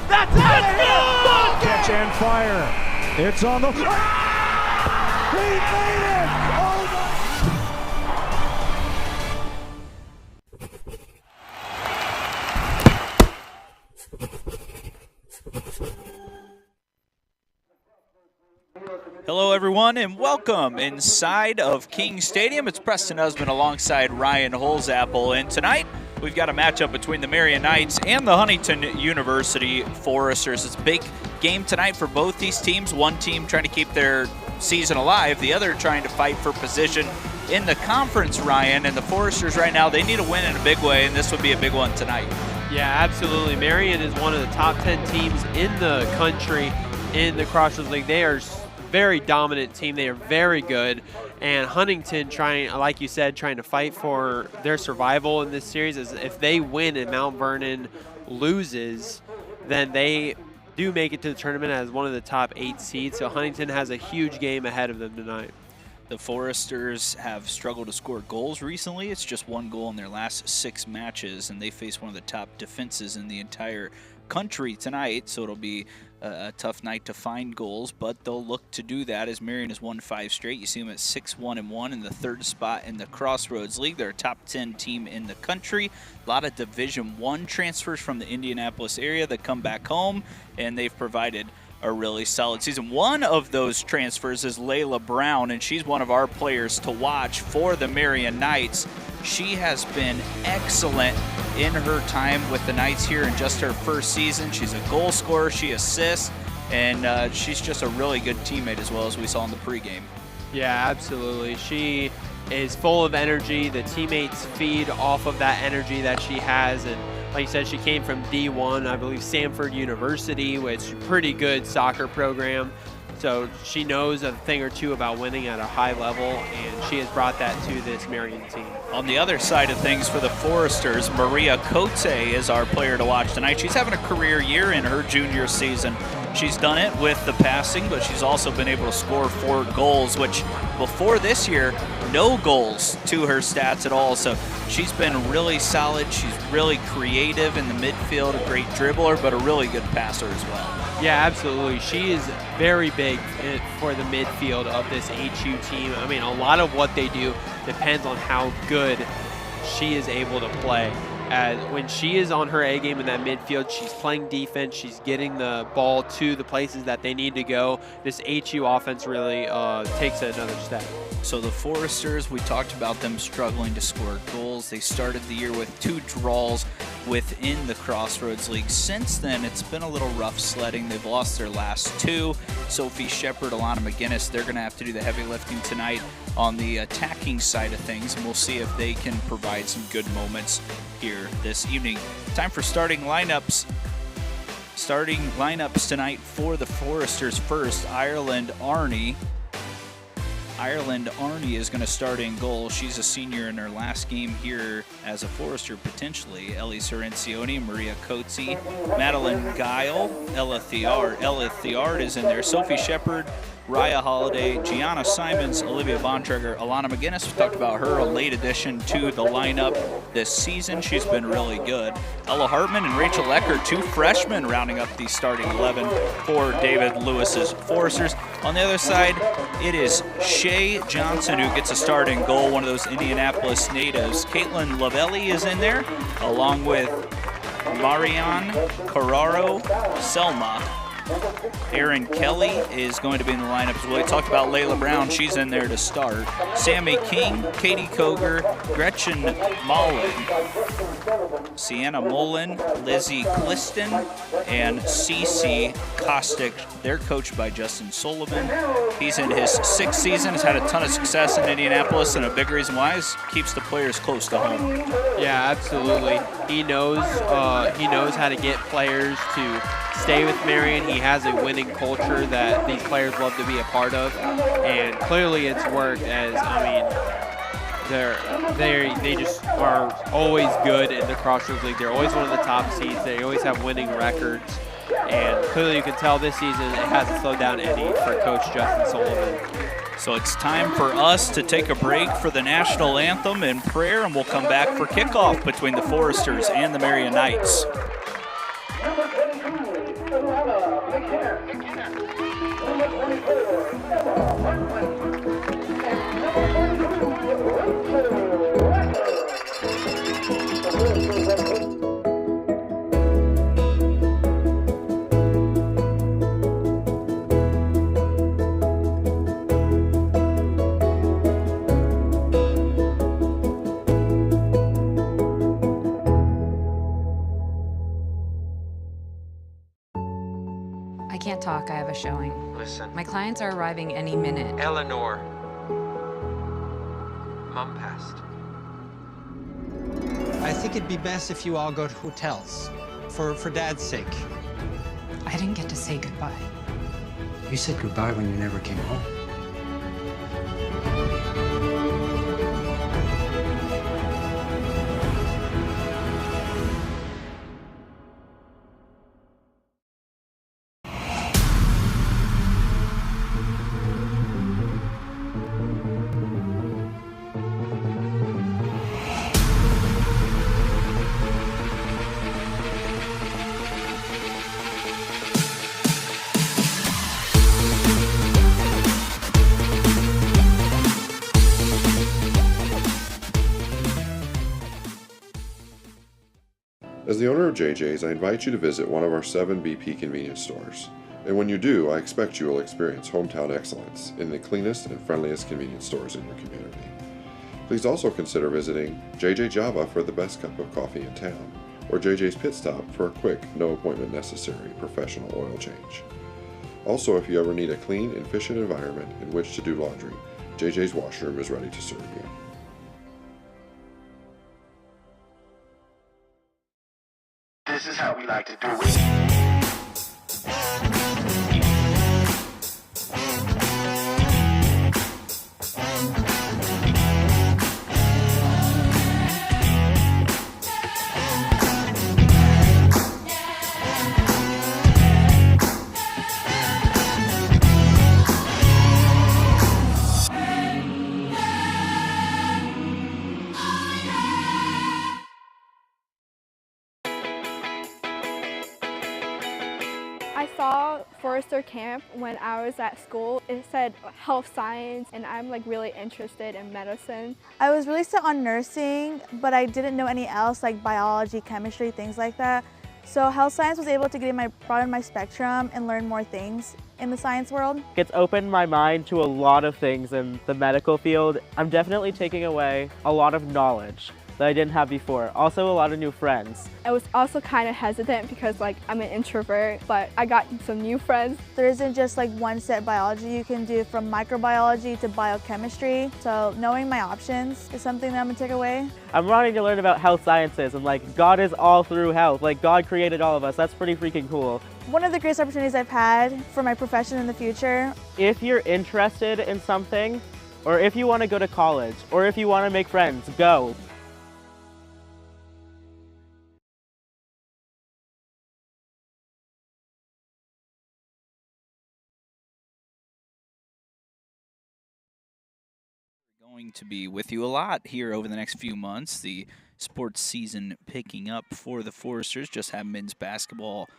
That's it! Catch and fire. It's on the... He made it! Oh my... Hello everyone and welcome inside of King Stadium. It's Preston Husband alongside Ryan Holzapple, and tonight we've got a matchup between the Marian Knights and the Huntington University Foresters. It's a big game tonight for both these teams. One team trying to keep their season alive, the other trying to fight for position in the conference, Ryan. And the Foresters right now, they need a win in a big way, and this would be a big one tonight. Yeah, absolutely. Marian is one of the top 10 teams in the country in the Crossroads League. They are very dominant team. They are very good. And Huntington, trying, like you said, trying to fight for their survival in this series. Is if they win and Mount Vernon loses, then they do make it to the tournament as one of the top 8 seeds. So Huntington has a huge game ahead of them tonight. The Foresters have struggled to score goals recently. It's just 1 goal in their last 6 matches, and they face one of the top defenses in the entire country tonight, so it'll be a tough night to find goals, but they'll look to do that as Marian has won 5 straight. You see them at 6-1-1 in the 3rd spot in the Crossroads League. They're a top 10 team in the country. A lot of Division I transfers from the Indianapolis area that come back home, and they've provided a really solid season. One of those transfers is Layla Brown, and she's one of our players to watch for the Marian Knights. She has been excellent in her time with the Knights here in just her first season. She's a goal scorer, she assists, and she's just a really good teammate as well, as we saw in the pregame. Yeah, absolutely. She is full of energy. The teammates feed off of that energy that she has, and like you said, she came from D1, I believe Samford University, which is a pretty good soccer program. So she knows a thing or two about winning at a high level, and she has brought that to this Marian team. On the other side of things for the Foresters, Maria Cote is our player to watch tonight. She's having a career year in her junior season. She's done it with the passing, but she's also been able to score 4 goals, which before this year, no goals to her stats at all. So she's been really solid. She's really creative in the midfield, a great dribbler, but a really good passer as well. Yeah, absolutely. She is very big for the midfield of this HU team. I mean, a lot of what they do depends on how good she is able to play. As when she is on her A game in that midfield, she's playing defense, she's getting the ball to the places that they need to go. This HU offense really takes it another step. So the Foresters, we talked about them struggling to score goals. They started the year with 2 draws within the Crossroads League. Since then, it's been a little rough sledding. They've lost their last 2. Sophie Shepard, Alana McGinnis, they're going to have to do the heavy lifting tonight on the attacking side of things, and we'll see if they can provide some good moments here this evening. Time for starting lineups. Starting lineups tonight for the Foresters. First, Ireland Arney is going to start in goal. She's a senior in her last game here as a Forester, potentially. Ellie Sorencioni, Maria Coetzee, Madeline Guile, Ella Thiard is in there. Sophie Shepard, Raya Holiday, Gianna Simons, Olivia Bontrager, Alana McGinnis. We talked about her, a late addition to the lineup this season. She's been really good. Ella Hartman and Rachel Eckert, 2 freshmen, rounding up the starting 11 for David Lewis's Foresters. On the other side, it is Shay Johnson who gets a start in goal, one of those Indianapolis natives. Caitlin Lavelli is in there, along with Marian, Carraro, Selma. Erin Kelly is going to be in the lineup as well. We talked about Layla Brown. She's in there to start. Sammy King, Katie Koger, Gretchen Mullen, Sienna Mullen, Lizzie Cliston, and Cece Kostick. They're coached by Justin Sullivan. He's in his 6th season, has had a ton of success in Indianapolis, and a big reason why is keeps the players close to home. Yeah, absolutely. He knows how to get players to stay with Marian. He has a winning culture that these players love to be a part of, and clearly it's worked. As I mean, they just are always good in the Crossroads League. They're always one of the top seeds. They always have winning records, and clearly you can tell this season it hasn't slowed down any for Coach Justin Sullivan. So it's time for us to take a break for the national anthem and prayer, and we'll come back for kickoff between the Foresters and the Marian Knights. I can't talk, I have a showing. Listen. My clients are arriving any minute. Eleanor. Mom passed. I think it'd be best if you all go to hotels, for Dad's sake. I didn't get to say goodbye. You said goodbye when you never came home. As the owner of JJ's, I invite you to visit one of our 7 BP convenience stores. And when you do, I expect you will experience hometown excellence in the cleanest and friendliest convenience stores in your community. Please also consider visiting JJ Java for the best cup of coffee in town, or JJ's Pit Stop for a quick, no appointment necessary professional oil change. Also, if you ever need a clean and efficient environment in which to do laundry, JJ's washroom is ready to serve you. This is how we like to do it. I saw Forester Camp when I was at school. It said health science, and I'm like really interested in medicine. I was really set on nursing, but I didn't know any else like biology, chemistry, things like that. So health science was able to broaden my spectrum and learn more things in the science world. It's opened my mind to a lot of things in the medical field. I'm definitely taking away a lot of knowledge that I didn't have before. Also a lot of new friends. I was also kind of hesitant because like I'm an introvert, but I got some new friends. There isn't just like one set biology you can do, from microbiology to biochemistry. So knowing my options is something that I'm gonna take away. I'm wanting to learn about health sciences and like God is all through health. Like God created all of us. That's pretty freaking cool. One of the greatest opportunities I've had for my profession in the future. If you're interested in something, or if you want to go to college, or if you want to make friends, go. Going to be with you a lot here over the next few months. The sports season picking up for the Foresters. Just had men's basketball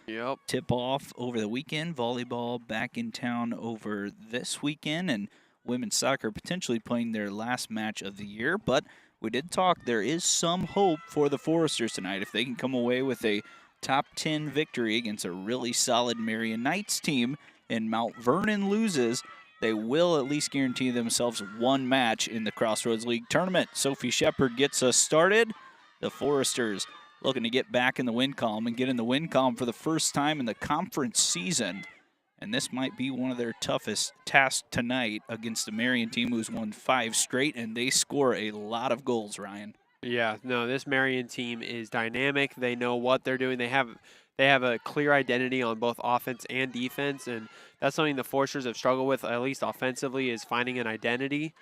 tip-off over the weekend. Volleyball back in town over this weekend. And women's soccer potentially playing their last match of the year. But we did talk, there is some hope for the Foresters tonight. If they can come away with a top 10 victory against a really solid Marian Knights team and Mount Vernon loses, they will at least guarantee themselves one match in the Crossroads League tournament. Sophie Shepard gets us started. The Foresters looking to get back in the win column and get in the win column for the first time in the conference season. And this might be one of their toughest tasks tonight against the Marian team who's won 5 straight, and they score a lot of goals, Ryan. Yeah, no, this Marian team is dynamic. They know what they're doing. They have a clear identity on both offense and defense, and that's something the Foresters have struggled with, at least offensively, is finding an identity.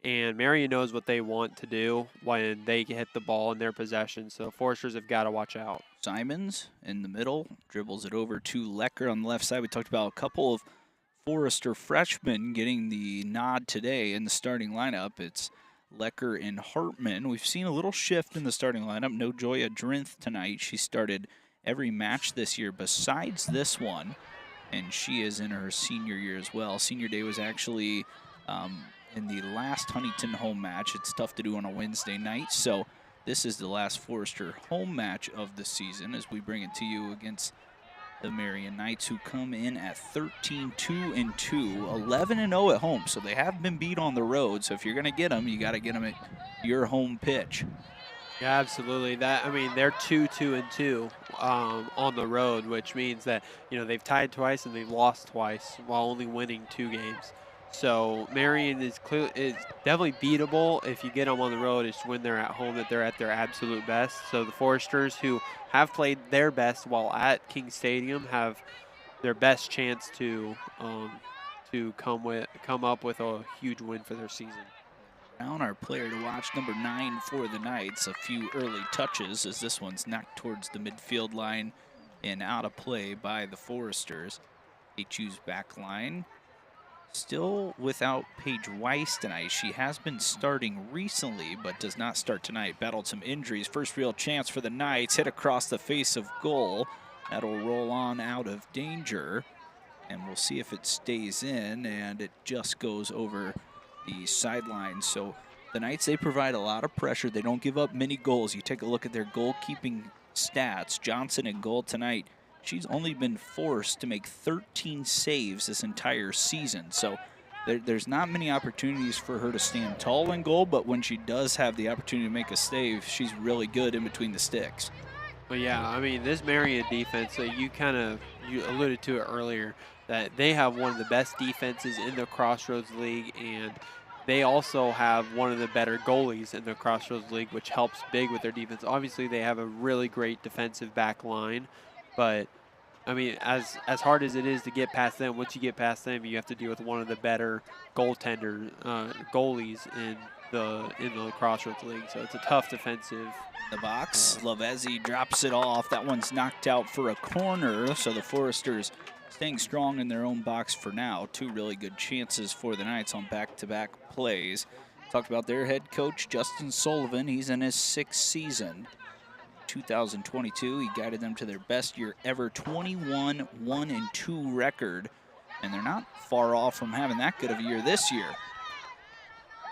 And Marian knows what they want to do when they hit the ball in their possession, so Foresters have got to watch out. Simons in the middle, dribbles it over to Lecker on the left side. We talked about a couple of Forester freshmen getting the nod today in the starting lineup. It's Lecker and Hartman. We've seen a little shift in the starting lineup. No Joya Drinth tonight. She started every match this year besides this one. and she is in her senior year as well. Senior day was actually in the last Huntington home match. It's tough to do on a Wednesday night, so this is the last Forester home match of the season as we bring it to you against the Marian Knights, who come in at 13-2-2, 11-0 at home. So they have been beat on the road. So if you're going to get them, you got to get them at your home pitch. Yeah, absolutely. That, I mean, they're 2-2-2 on the road, which means that, you know, they've tied twice and they've lost twice while only winning 2 games. So Marian is definitely beatable if you get them on the road. It's when they're at home that they're at their absolute best. So the Foresters, who have played their best while at King Stadium, have their best chance to come up with a huge win for their season. Down our player to watch, number 9 for the Knights. A few early touches as this one's knocked towards the midfield line and out of play by the Foresters. HU's back line still without Paige Weiss tonight. She has been starting recently, but does not start tonight. Battled some injuries. First real chance for the Knights. Hit across the face of goal. That'll roll on out of danger. And we'll see if it stays in, and it just goes over the sideline. So the Knights, they provide a lot of pressure. They don't give up many goals. You take a look at their goalkeeping stats. Johnson in goal tonight. She's only been forced to make 13 saves this entire season. So there's not many opportunities for her to stand tall in goal, but when she does have the opportunity to make a save, she's really good in between the sticks. Well, yeah, I mean, this Marian defense, you alluded to it earlier, that they have one of the best defenses in the Crossroads League, and they also have one of the better goalies in the Crossroads League, which helps big with their defense. Obviously, they have a really great defensive back line, but I mean, as hard as it is to get past them, once you get past them, you have to deal with one of the better goaltender goalies in the Crossroads League. So it's a tough defensive. The box, Lavezzi drops it off. That one's knocked out for a corner. So the Foresters staying strong in their own box for now. 2 really good chances for the Knights on back-to-back plays. Talked about their head coach, Justin Sullivan. He's in his 6th season. 2022, he guided them to their best year ever, 21-1-2 record, and they're not far off from having that good of a year this year.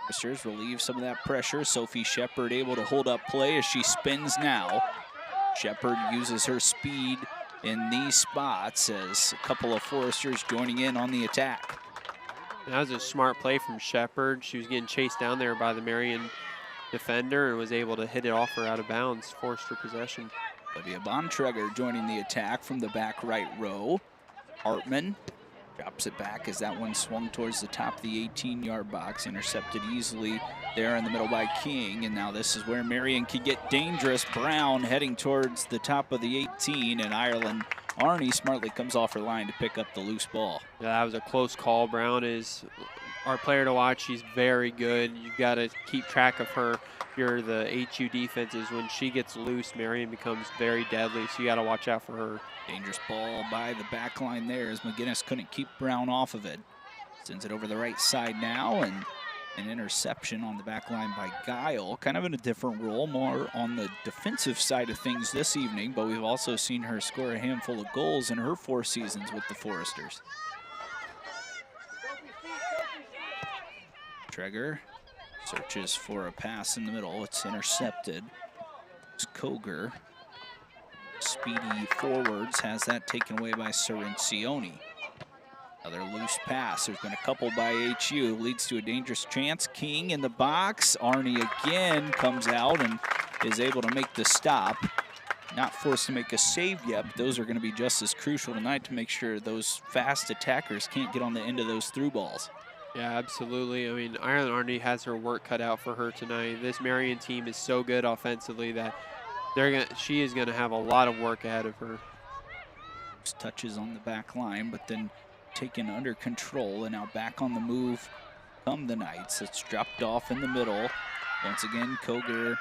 Foresters relieve some of that pressure. Sophie Shepard able to hold up play as she spins now. Shepard uses her speed in these spots as a couple of Foresters joining in on the attack. That was a smart play from Shepard. She was getting chased down there by the Marian defender and was able to hit it off her out of bounds, forced her possession. Olivia Bontrager joining the attack from the back right row. Hartman drops it back as that one swung towards the top of the 18-yard box, intercepted easily there in the middle by King, and now this is where Marian can get dangerous. Brown heading towards the top of the 18, and Ireland Arnie smartly comes off her line to pick up the loose ball. Yeah, that was a close call. Brown is our player to watch. She's very good. You've got to keep track of her. If you're the HU defenses, when she gets loose, Marian becomes very deadly, so you got to watch out for her. Dangerous ball by the back line there as McGinnis couldn't keep Brown off of it. Sends it over the right side now, and an interception on the back line by Guile. Kind of in a different role, more on the defensive side of things this evening, but we've also seen her score a handful of goals in her 4 seasons with the Foresters. Treger searches for a pass in the middle. It's intercepted. It's Koger. Speedy forwards, has that taken away by Cerencioni. Another loose pass. There's been a couple by HU. Leads to a dangerous chance. King in the box. Arnie again comes out and is able to make the stop. Not forced to make a save yet, but those are going to be just as crucial tonight to make sure those fast attackers can't get on the end of those through balls. Yeah, absolutely. I mean, Ireland Arnie has her work cut out for her tonight. This Marian team is so good offensively that she is going to have a lot of work ahead of her. Touches on the back line, but then taken under control, and now back on the move come the Knights. It's dropped off in the middle. Once again, Koger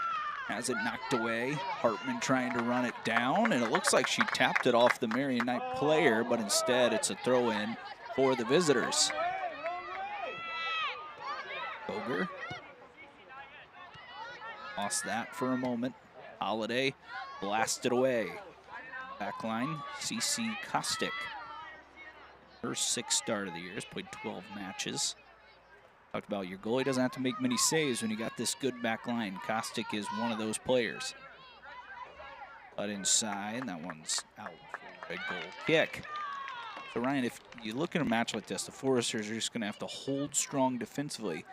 has it knocked away. Hartman trying to run it down, and it looks like she tapped it off the Marian Knight player, but instead it's a throw-in for the visitors. Koger lost that for a moment. Holiday blasted away. Backline, CC Kostic. Her 6th start of the year. Has played 12 matches. Talked about your goalie doesn't have to make many saves when you got this good back line. Kostick is one of those players. But inside, that one's out for a goal kick. So Ryan, if you look at a match like this, the Foresters are just going to have to hold strong defensively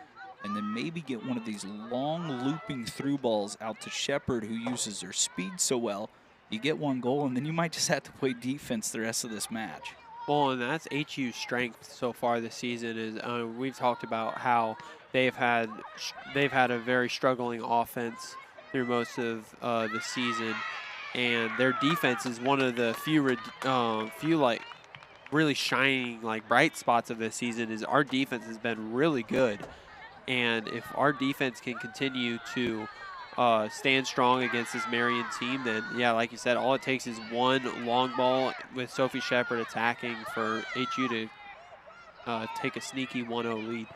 and then maybe get one of these long looping through balls out to Shepard, who uses their speed so well. You get one goal, and then you might just have to play defense the rest of this match. Well, and that's HU's strength so far this season. Is we've talked about how they've had a very struggling offense through most of the season, and their defense is one of the few like really shining like bright spots of this season. Is our defense has been really good, and if our defense can continue to stand strong against this Marian team, then yeah, like you said, all it takes is one long ball with Sophie Shepard attacking for HU to take a sneaky 1-0 lead.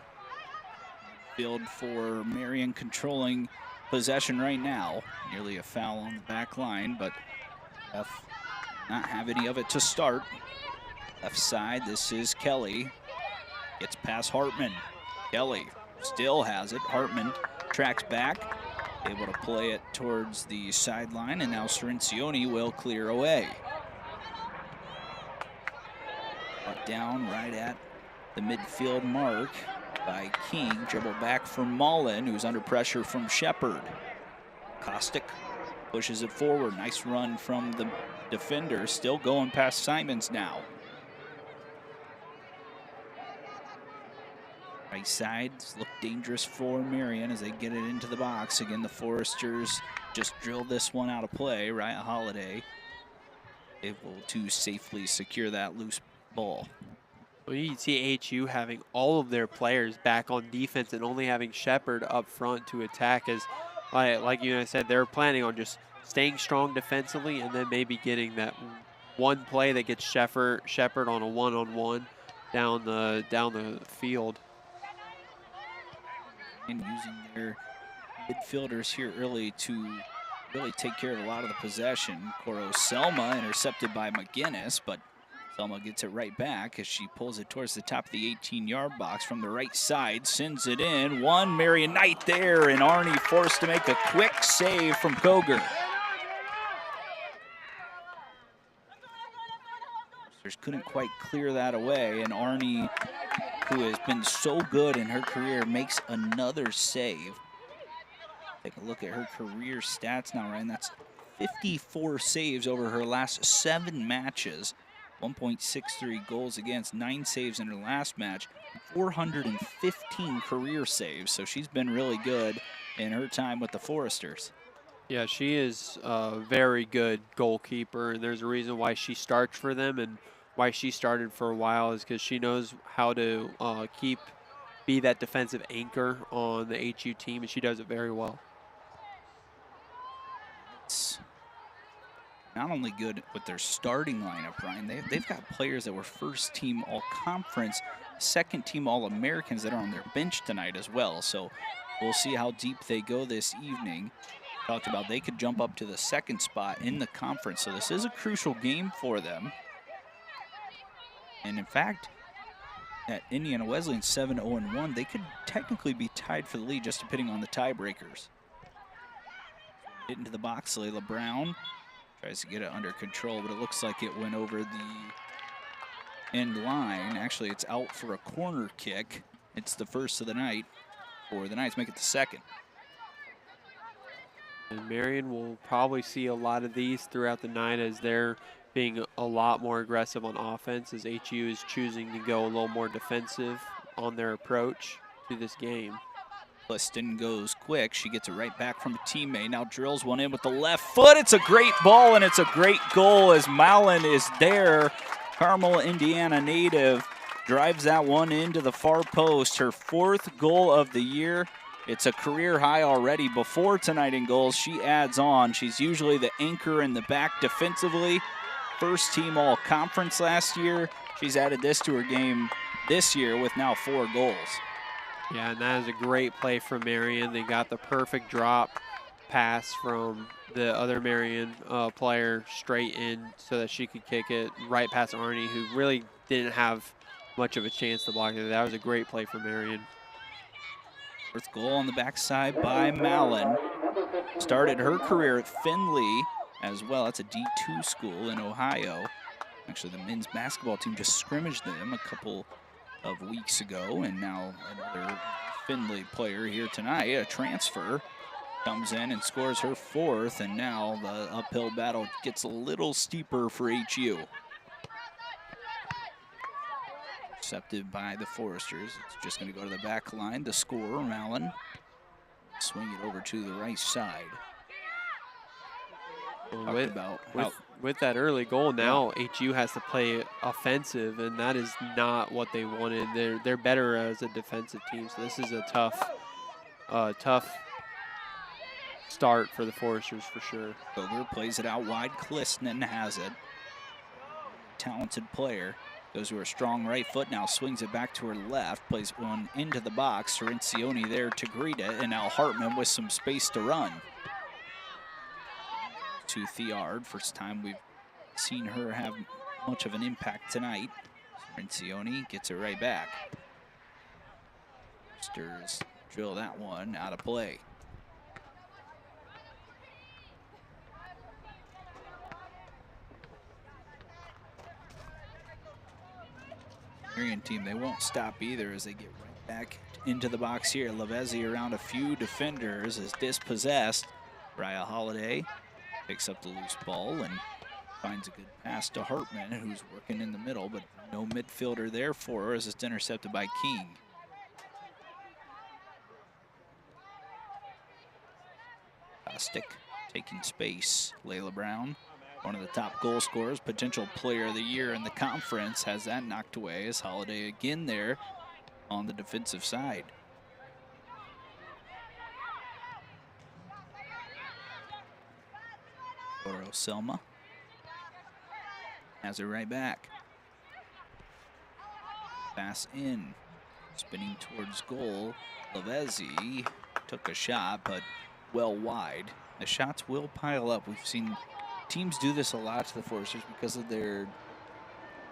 Field for Marian controlling possession right now. Nearly a foul on the back line, but F not have any of it to start. Left side, this is Kelly. Gets past Hartman. Kelly still has it. Hartman tracks back, able to play it towards the sideline, and now Cerencioni will clear away. Brought down right at the midfield mark by King. Dribble back from Mullen, who's under pressure from Shepard. Kostick pushes it forward. Nice run from the defender. Still going past Simons now. Right sides look dangerous for Marian as they get it into the box. Again, the Foresters just drilled this one out of play. Riot Holiday able to safely secure that loose ball. Well, you can see HU having all of their players back on defense and only having Shepard up front to attack, as like you said, they're planning on just staying strong defensively and then maybe getting that one play that gets Shepard on a one-on-one down the field. And using their midfielders here early to really take care of a lot of the possession. Coro Selma intercepted by McGinnis, but Selma gets it right back as she pulls it towards the top of the 18-yard box from the right side, sends it in. One Marian Knight there, and Arnie forced to make a quick save from Koger. Couldn't quite clear that away, and Arnie, who has been so good in her career, makes another save. Take a look at her career stats now, Ryan. That's 54 saves over her last 7 matches. 1.63 goals against, 9 saves in her last match, 415 career saves. So she's been really good in her time with the Foresters. Yeah, she is a very good goalkeeper, and there's a reason why she starts for them and why she started for a while is because she knows how to be that defensive anchor on the HU team, and she does it very well. It's not only good with their starting lineup, Ryan, they've got players that were first team all-conference, second team all-Americans that are on their bench tonight as well. So we'll see how deep they go this evening. Talked about they could jump up to the 2nd spot in the conference, so this is a crucial game for them. And in fact, at Indiana Wesleyan 7-0-1, they could technically be tied for the lead, just depending on the tiebreakers. Get into the box, Layla Brown tries to get it under control, but it looks like it went over the end line. Actually, it's out for a corner kick. It's the first of the night for the Knights, make it the 2nd. And Marian will probably see a lot of these throughout the night as they're being a lot more aggressive on offense, as HU is choosing to go a little more defensive on their approach to this game. Liston goes quick. She gets it right back from a teammate. Now drills one in with the left foot. It's a great ball, and it's a great goal as Mallon is there. Carmel, Indiana native, drives that one into the far post. Her 4th goal of the year. It's a career high already before tonight in goals. She adds on. She's usually the anchor in the back defensively. First team all-conference last year. She's added this to her game this year with now 4 goals. Yeah, and that is a great play from Marian. They got the perfect drop pass from the other Marian player straight in so that she could kick it right past Arnie, who really didn't have much of a chance to block it. That was a great play for Marian. Fourth goal on the backside by Malin. Started her career at Findlay as well. That's a D2 school in Ohio. Actually, the men's basketball team just scrimmaged them a couple of weeks ago, and now another Findlay player here tonight, a transfer, comes in and scores her fourth, and now the uphill battle gets a little steeper for HU. Intercepted by the Foresters. It's just going to go to the back line. The scorer, Malin, swing it over to the right side. With that early goal, now HU has to play offensive, and that is not what they wanted. They're better as a defensive team, so this is a tough start for the Foresters for sure. Koger plays it out wide. Klistnen has it. Talented player. Goes to her strong right foot, now swings it back to her left, plays one into the box. Cerencioni there to greet it, and now Hartman with some space to run. To Theard, first time we've seen her have much of an impact tonight. Cerencioni gets it right back. Sters drill that one out of play. Marian team, they won't stop either as they get right back into the box here. Lavezzi around a few defenders is dispossessed. Raya Holiday picks up the loose ball and finds a good pass to Hartman, who's working in the middle, but no midfielder there for her as it's intercepted by King. Bostic taking space. Layla Brown, one of the top goal scorers, potential player of the year in the conference, has that knocked away as Holiday again there on the defensive side. Oro Selma has it right back. Pass in, spinning towards goal. Lavezzi took a shot, but well wide. The shots will pile up. We've seen teams do this a lot to the Foresters because of their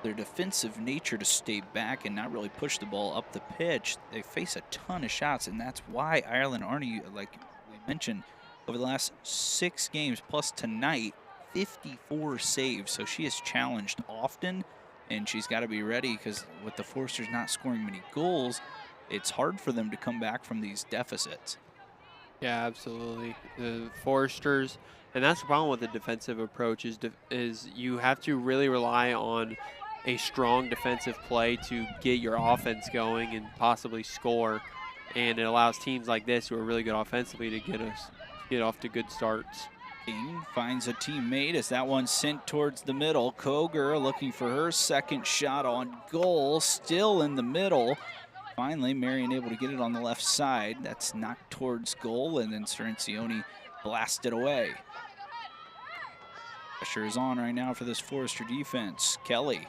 defensive nature to stay back and not really push the ball up the pitch. They face a ton of shots, and that's why Ireland Arnie, like we mentioned, over the last 6 games plus tonight, 54 saves. So she is challenged often, and she's got to be ready because with the Foresters not scoring many goals, it's hard for them to come back from these deficits. Yeah, absolutely. The Foresters, and that's the problem with the defensive approach, is you have to really rely on a strong defensive play to get your offense going and possibly score. And it allows teams like this who are really good offensively to get off to good starts. King finds a teammate as that one sent towards the middle. Koger looking for her second shot on goal, still in the middle. Finally, Marian able to get it on the left side. That's knocked towards goal, and then Cerencioni blasted away. Pressure is on right now for this Forester defense. Kelly,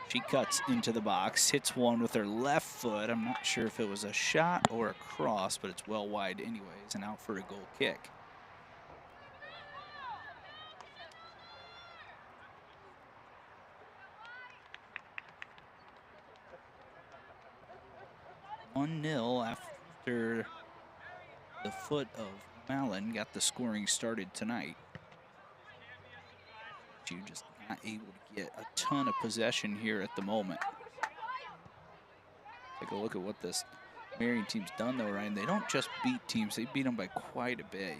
she cuts into the box, hits one with her left foot. I'm not sure if it was a shot or a cross, but it's well wide anyways, and out for a goal kick. (1-0) after the foot of Malin got the scoring started tonight. You just not able to get a ton of possession here at the moment. Take a look at what this Marian team's done though, Ryan. They don't just beat teams, they beat them by quite a bit.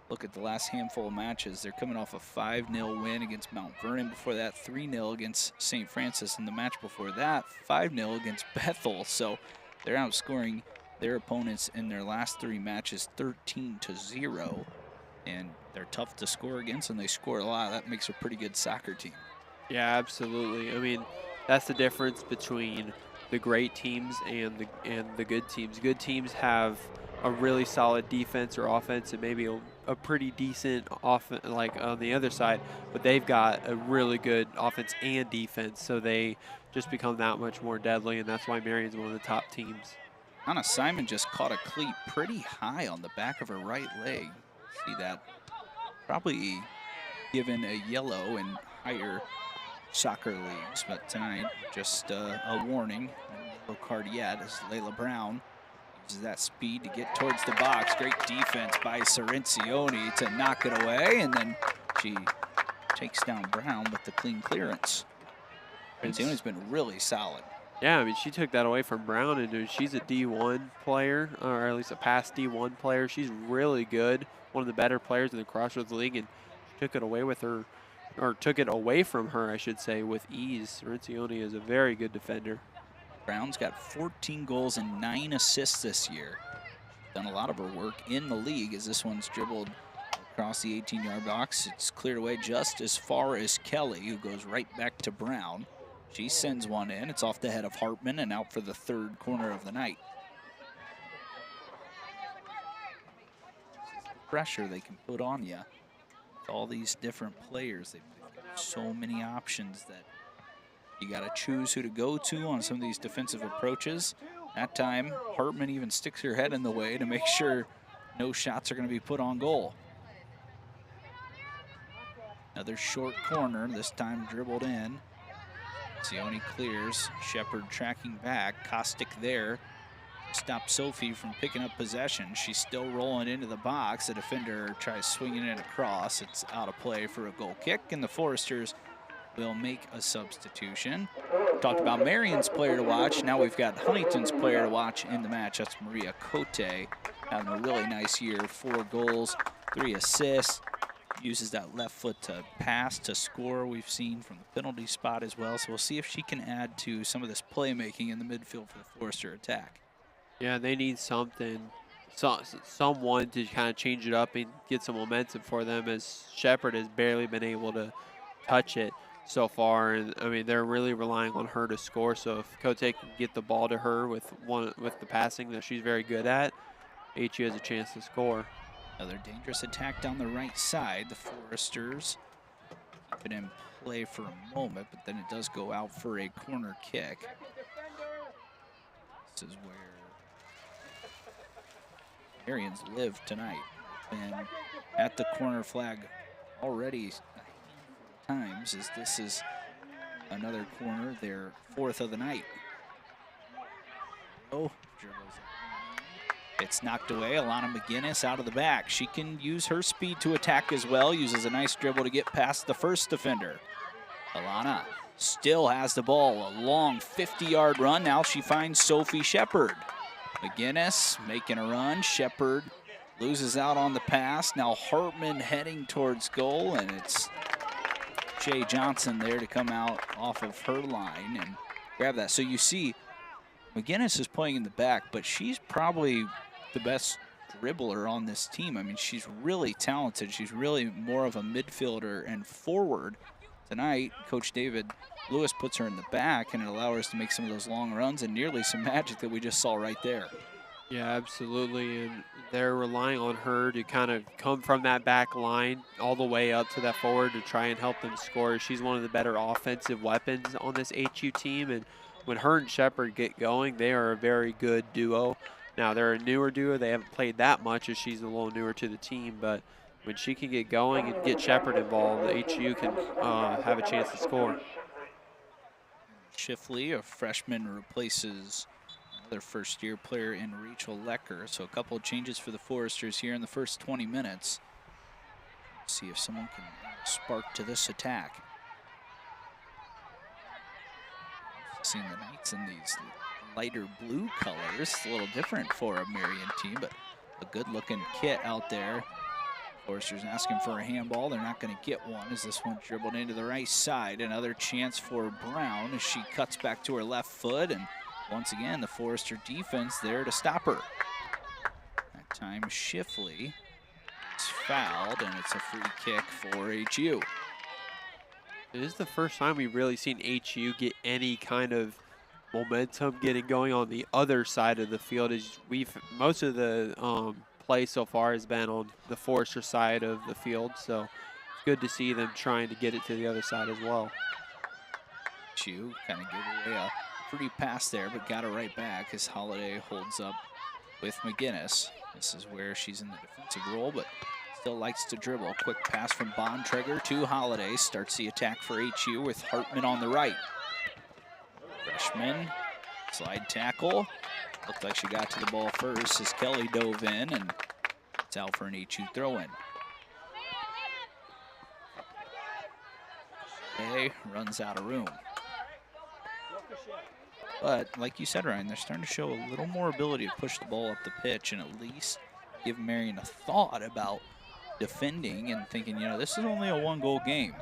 Look at the last handful of matches. They're coming off a 5-0 win against Mount Vernon. Before that, 3-0 against St. Francis. And the match before that, 5-0 against Bethel. So they're outscoring their opponents in their last 3 matches 13-0. And they're tough to score against, and they score a lot. That makes a pretty good soccer team. Yeah, absolutely. I mean, that's the difference between the great teams and the good teams. Good teams have a really solid defense or offense and maybe a pretty decent offense like on the other side, but they've got a really good offense and defense, so they just become that much more deadly, and that's why Marian's one of the top teams. Anna Simon just caught a cleat pretty high on the back of her right leg. See that probably given a yellow in higher soccer leagues, but tonight just a warning. No card yet as Layla Brown uses that speed to get towards the box. Great defense by Cerencioni to knock it away, and then she takes down Brown with the clean clearance. Cerencioni's been really solid. Yeah, I mean, she took that away from Brown, and she's a D1 player, or at least a past D1 player. She's really good, one of the better players in the Crossroads League, and she took it away with her, or took it away from her, I should say, with ease. Cerencioni is a very good defender. Brown's got 14 goals and 9 assists this year. Done a lot of her work in the league as this one's dribbled across the 18-yard box. It's cleared away just as far as Kelly, who goes right back to Brown. She sends one in. It's off the head of Hartman and out for the third corner of the night. Pressure they can put on you. With all these different players, they've got so many options that you got to choose who to go to on some of these defensive approaches. That time, Hartman even sticks her head in the way to make sure no shots are going to be put on goal. Another short corner, this time dribbled in. Sione clears, Shepard tracking back, Kostick there. Stops Sophie from picking up possession. She's still rolling into the box. The defender tries swinging it across. It's out of play for a goal kick, and the Foresters will make a substitution. Talked about Marian's player to watch. Now we've got Huntington's player to watch in the match. That's Maria Cote, having a really nice year. 4 goals, 3 assists. Uses that left foot to pass to score, we've seen from the penalty spot as well. So we'll see if she can add to some of this playmaking in the midfield for the Forester attack. Yeah, they need something, someone to kind of change it up and get some momentum for them, as Shepard has barely been able to touch it so far. And I mean, they're really relying on her to score. So if Cote can get the ball to her with the passing that she's very good at, HU has a chance to score. Another dangerous attack down the right side. The Foresters keep it in play for a moment, but then it does go out for a corner kick. This is where Marians live tonight. Been at the corner flag already times, as this is another corner, their 4th of the night. Oh, dribbles. It's knocked away. Alana McGinnis out of the back. She can use her speed to attack as well. Uses a nice dribble to get past the first defender. Alana still has the ball. A long 50-yard run. Now she finds Sophie Shepard. McGinnis making a run. Shepard loses out on the pass. Now Hartman heading towards goal, and it's Jay Johnson there to come out off of her line and grab that. So you see McGinnis is playing in the back, but she's probably the best dribbler on this team. I mean, she's really talented. She's really more of a midfielder and forward. Tonight, Coach David Lewis puts her in the back, and it allows us to make some of those long runs and nearly some magic that we just saw right there. Yeah, absolutely, and they're relying on her to kind of come from that back line all the way up to that forward to try and help them score. She's one of the better offensive weapons on this HU team, and when her and Shepard get going, they are a very good duo. Now, they're a newer duo. They haven't played that much as she's a little newer to the team, but when she can get going and get Shepard involved, the HU can have a chance to score. Schiffley, a freshman, replaces another first-year player in Rachel Lecker. So a couple of changes for the Foresters here in the first 20 minutes. Let's see if someone can spark to this attack. Seeing the Knights in these lighter blue colors, a little different for a Marian team, but a good-looking kit out there. Foresters asking for a handball. They're not going to get one as this one dribbled into the right side. Another chance for Brown as she cuts back to her left foot, and once again the Forester defense there to stop her. That time Schiffley is fouled, and it's a free kick for HU. It is the first time we've really seen HU get any kind of momentum getting going on the other side of the field. As most of the play so far has been on the Forester side of the field, so it's good to see them trying to get it to the other side as well. HU kind of gave away a pretty pass there, but got it right back as Holiday holds up with McGinnis. This is where she's in the defensive role, but Still likes to dribble. Quick pass from Bontrager to Holiday. Starts the attack for HU with Hartman on the right. Freshman, slide tackle. Looked like she got to the ball first as Kelly dove in, and it's out for an HU throw-in. Okay, runs out of room. But like you said, Ryan, they're starting to show a little more ability to push the ball up the pitch and at least give Marian a thought about defending and thinking, you know, this is only a one-goal game.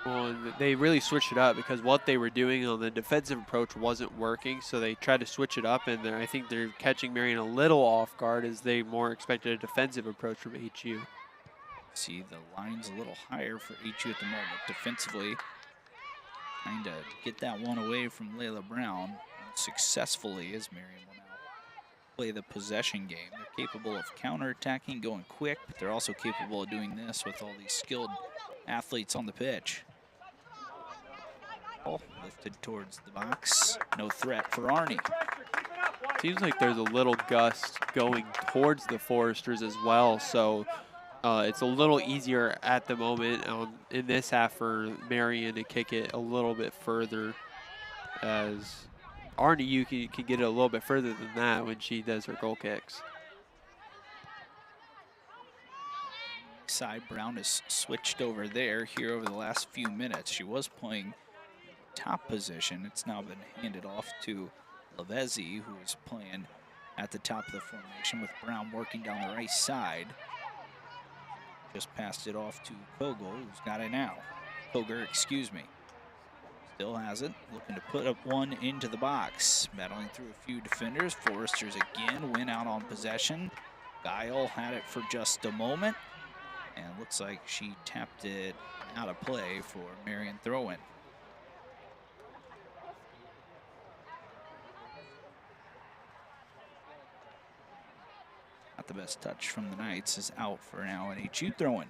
Well, they really switched it up because what they were doing on the defensive approach wasn't working, so they tried to switch it up, and I think they're catching Marian a little off guard as they more expected a defensive approach from HU. See, the line's a little higher for HU at the moment. Defensively, trying to get that one away from Layla Brown successfully as Marian will now play the possession game. They're capable of counterattacking, going quick, but they're also capable of doing this with all these skilled athletes on the pitch. Oh, lifted towards the box. No threat for Arnie. Seems like there's a little gust going towards the Foresters as well, so it's a little easier at the moment in this half for Marian to kick it a little bit further, as Arnie Yuki can get it a little bit further than that when she does her goal kicks. Side Brown has switched over there here over the last few minutes. She was playing top position. It's now been handed off to Lavezzi, who is playing at the top of the formation with Brown working down the right side. Just passed it off to Koger, who's got it now. Koger, excuse me. Still has it, looking to put up one into the box. Battling through a few defenders. Foresters again win out on possession. Guile had it for just a moment. And it looks like she tapped it out of play for Marian throw-in. Not the best touch from the Knights, is out for now an HU throw-in.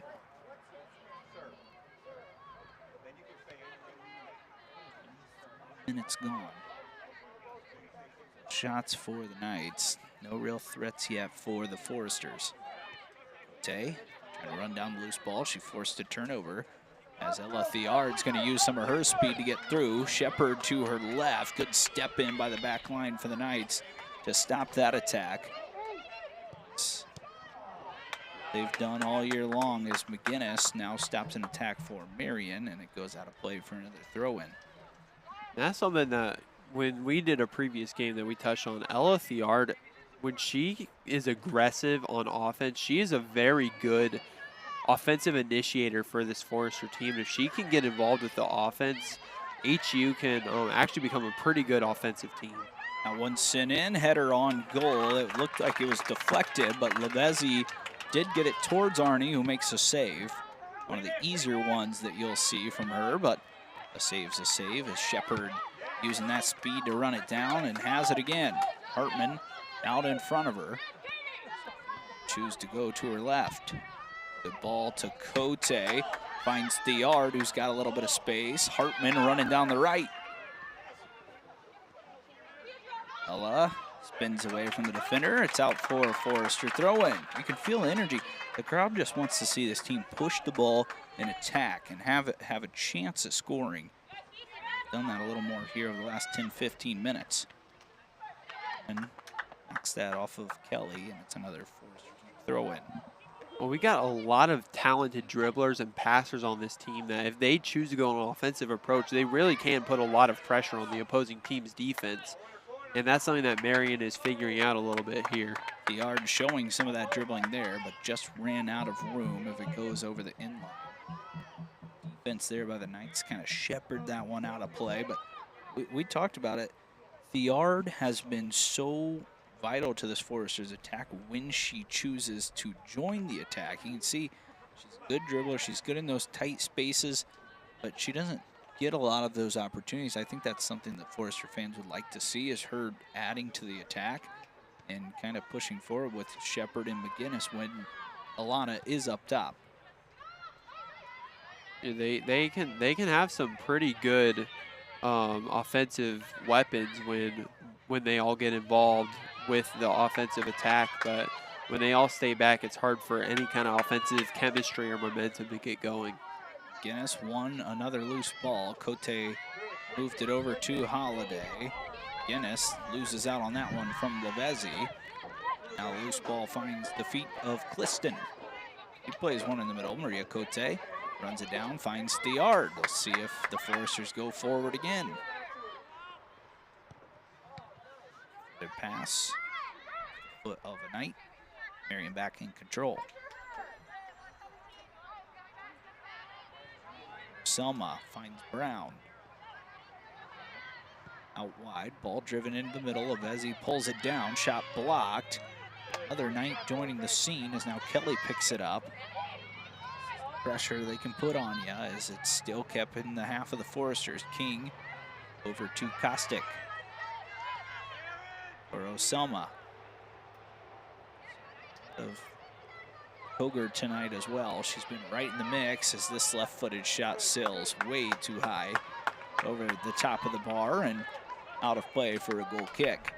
Minutes gone. Shots for the Knights. No real threats yet for the Foresters. Tay trying to run down the loose ball. She forced a turnover as Ella Theard's going to use some of her speed to get through. Shepard to her left. Good step in by the back line for the Knights to stop that attack. They've done all year long as McGinnis now stops an attack for Marian, and it goes out of play for another throw-in. That's something that when we did a previous game that we touched on, Ella Theard, when she is aggressive on offense, she is a very good offensive initiator for this Forester team. If she can get involved with the offense, HU can actually become a pretty good offensive team. Now one sent in, header on goal. It looked like it was deflected, but Lavezzi did get it towards Arnie, who makes a save. One of the easier ones that you'll see from her, but a save's a save as Shepard using that speed to run it down and has it again. Hartman out in front of her. Choose to go to her left. Good ball to Cote. Finds Theard, who's got a little bit of space. Hartman running down the right. Ella spins away from the defender. It's out for a Forester throw-in. You can feel the energy. The crowd just wants to see this team push the ball and attack and have a chance at scoring. Done that a little more here over the last 10-15 minutes. And knocks that off of Kelly, and it's another Forester throw-in. Well, we got a lot of talented dribblers and passers on this team that if they choose to go on an offensive approach, they really can put a lot of pressure on the opposing team's defense. And that's something that Marian is figuring out a little bit here. Theard showing some of that dribbling there, but just ran out of room if it goes over the inline. Defense there by the Knights kind of shepherd that one out of play, but we talked about it. Theard has been so vital to this Forester's attack when she chooses to join the attack. You can see she's a good dribbler. She's good in those tight spaces, but she doesn't get a lot of those opportunities. I think that's something that Forester fans would like to see, is her adding to the attack and kind of pushing forward with Shepard and McGinnis when Alana is up top. Yeah, they can have some pretty good offensive weapons when they all get involved with the offensive attack, but when they all stay back, it's hard for any kind of offensive chemistry or momentum to get going. Guinness won another loose ball. Cote moved it over to Holiday. Guinness loses out on that one from Lavezzi. Now loose ball finds the feet of Cliston. He plays one in the middle. Maria Cote runs it down, finds the yard. Let's see if the Foresters go forward again. Their pass, foot of a Knight. Marian back in control. Selma finds Brown. Out wide, ball driven into the middle. Lavezzi pulls it down, shot blocked. Other Knight joining the scene as now Kelly picks it up. Pressure they can put on you as it's still kept in the half of the Foresters. King over to Kostic. For Selma. Of Koger tonight as well. She's been right in the mix as this left-footed shot sails way too high over the top of the bar and out of play for a goal kick.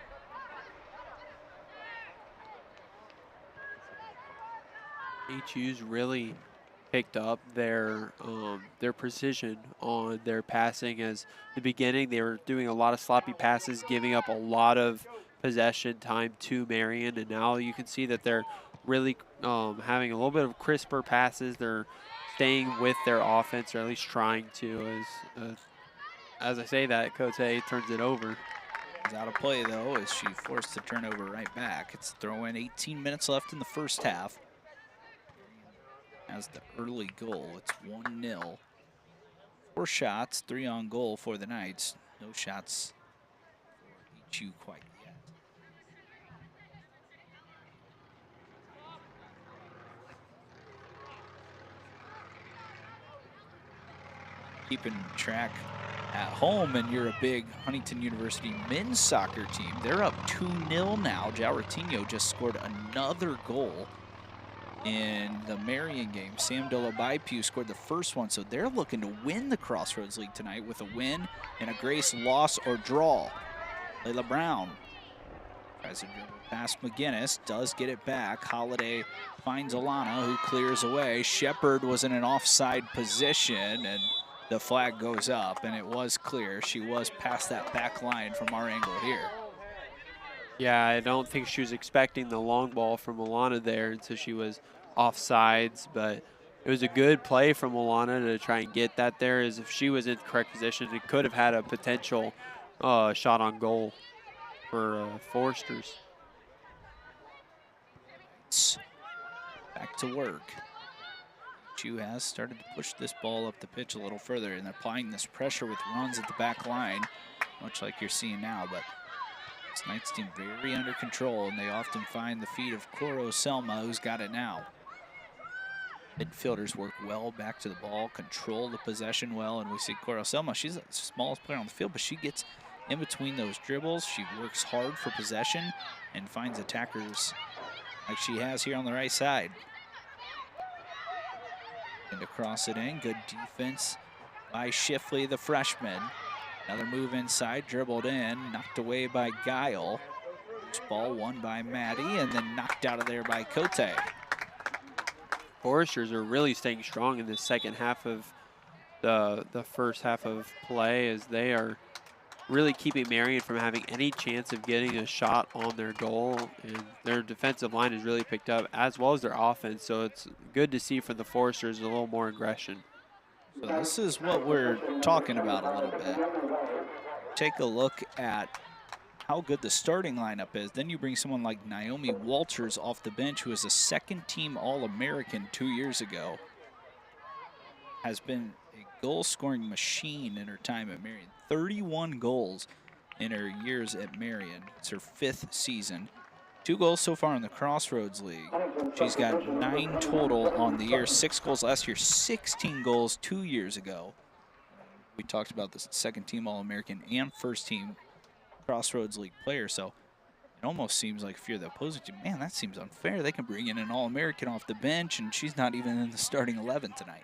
HU's really picked up their precision on their passing. As the beginning, they were doing a lot of sloppy passes, giving up a lot of possession time to Marian, and now you can see that they're really having a little bit of crisper passes. They're staying with their offense, or at least trying to. As I say that, Cote turns it over. Is out of play though, as she forced the turnover right back. It's throw-in, 18 minutes left in the first half. As the early goal, it's 1-0. 4 shots, 3 on goal for the Knights. No shots for HU quite yet. Keeping track at home, and you're a big Huntington University men's soccer team. They're up 2-0 now. Jairtinho just scored another goal in the Marian game. Sam Dolabaipu scored the first one, so they're looking to win the Crossroads League tonight with a win and a Grace loss or draw. Layla Brown tries to dribble past McGinnis, does get it back. Holiday finds Alana, who clears away. Shepard was in an offside position, and the flag goes up, and it was clear. She was past that back line from our angle here. Yeah, I don't think she was expecting the long ball from Alana there, and so she was offsides, but it was a good play from Alana to try and get that there. As if she was in the correct position, it could have had a potential shot on goal for Foresters. Back to work. Chu has started to push this ball up the pitch a little further and applying this pressure with runs at the back line, much like you're seeing now, but this Knights team very under control, and they often find the feet of Coro Selma, who's got it now. Midfielders work well back to the ball, control the possession well, and we see Coro Selma. She's the smallest player on the field, but she gets in between those dribbles. She works hard for possession and finds attackers like she has here on the right side. And to cross it in, good defense by Shifley, the freshman. Another move inside, dribbled in, knocked away by Guile. This ball won by Maddie, and then knocked out of there by Cote. Foresters are really staying strong in the second half of the first half of play, as they are really keeping Marian from having any chance of getting a shot on their goal, and their defensive line has really picked up, as well as their offense, so it's good to see from the Foresters a little more aggression. So this is what we're talking about a little bit. Take a look at how good the starting lineup is. Then you bring someone like Naomi Walters off the bench, who is a second-team All-American 2 years ago. Has been a goal-scoring machine in her time at Marian. 31 goals in her years at Marian. It's her 5th season. 2 goals so far in the Crossroads League. She's got 9 total on the year, 6 goals last year, 16 goals 2 years ago. We talked about the second-team All-American and first-team Crossroads League player, so it almost seems like if you're the opposing team, man, that seems unfair. They can bring in an All-American off the bench, and she's not even in the starting 11 tonight.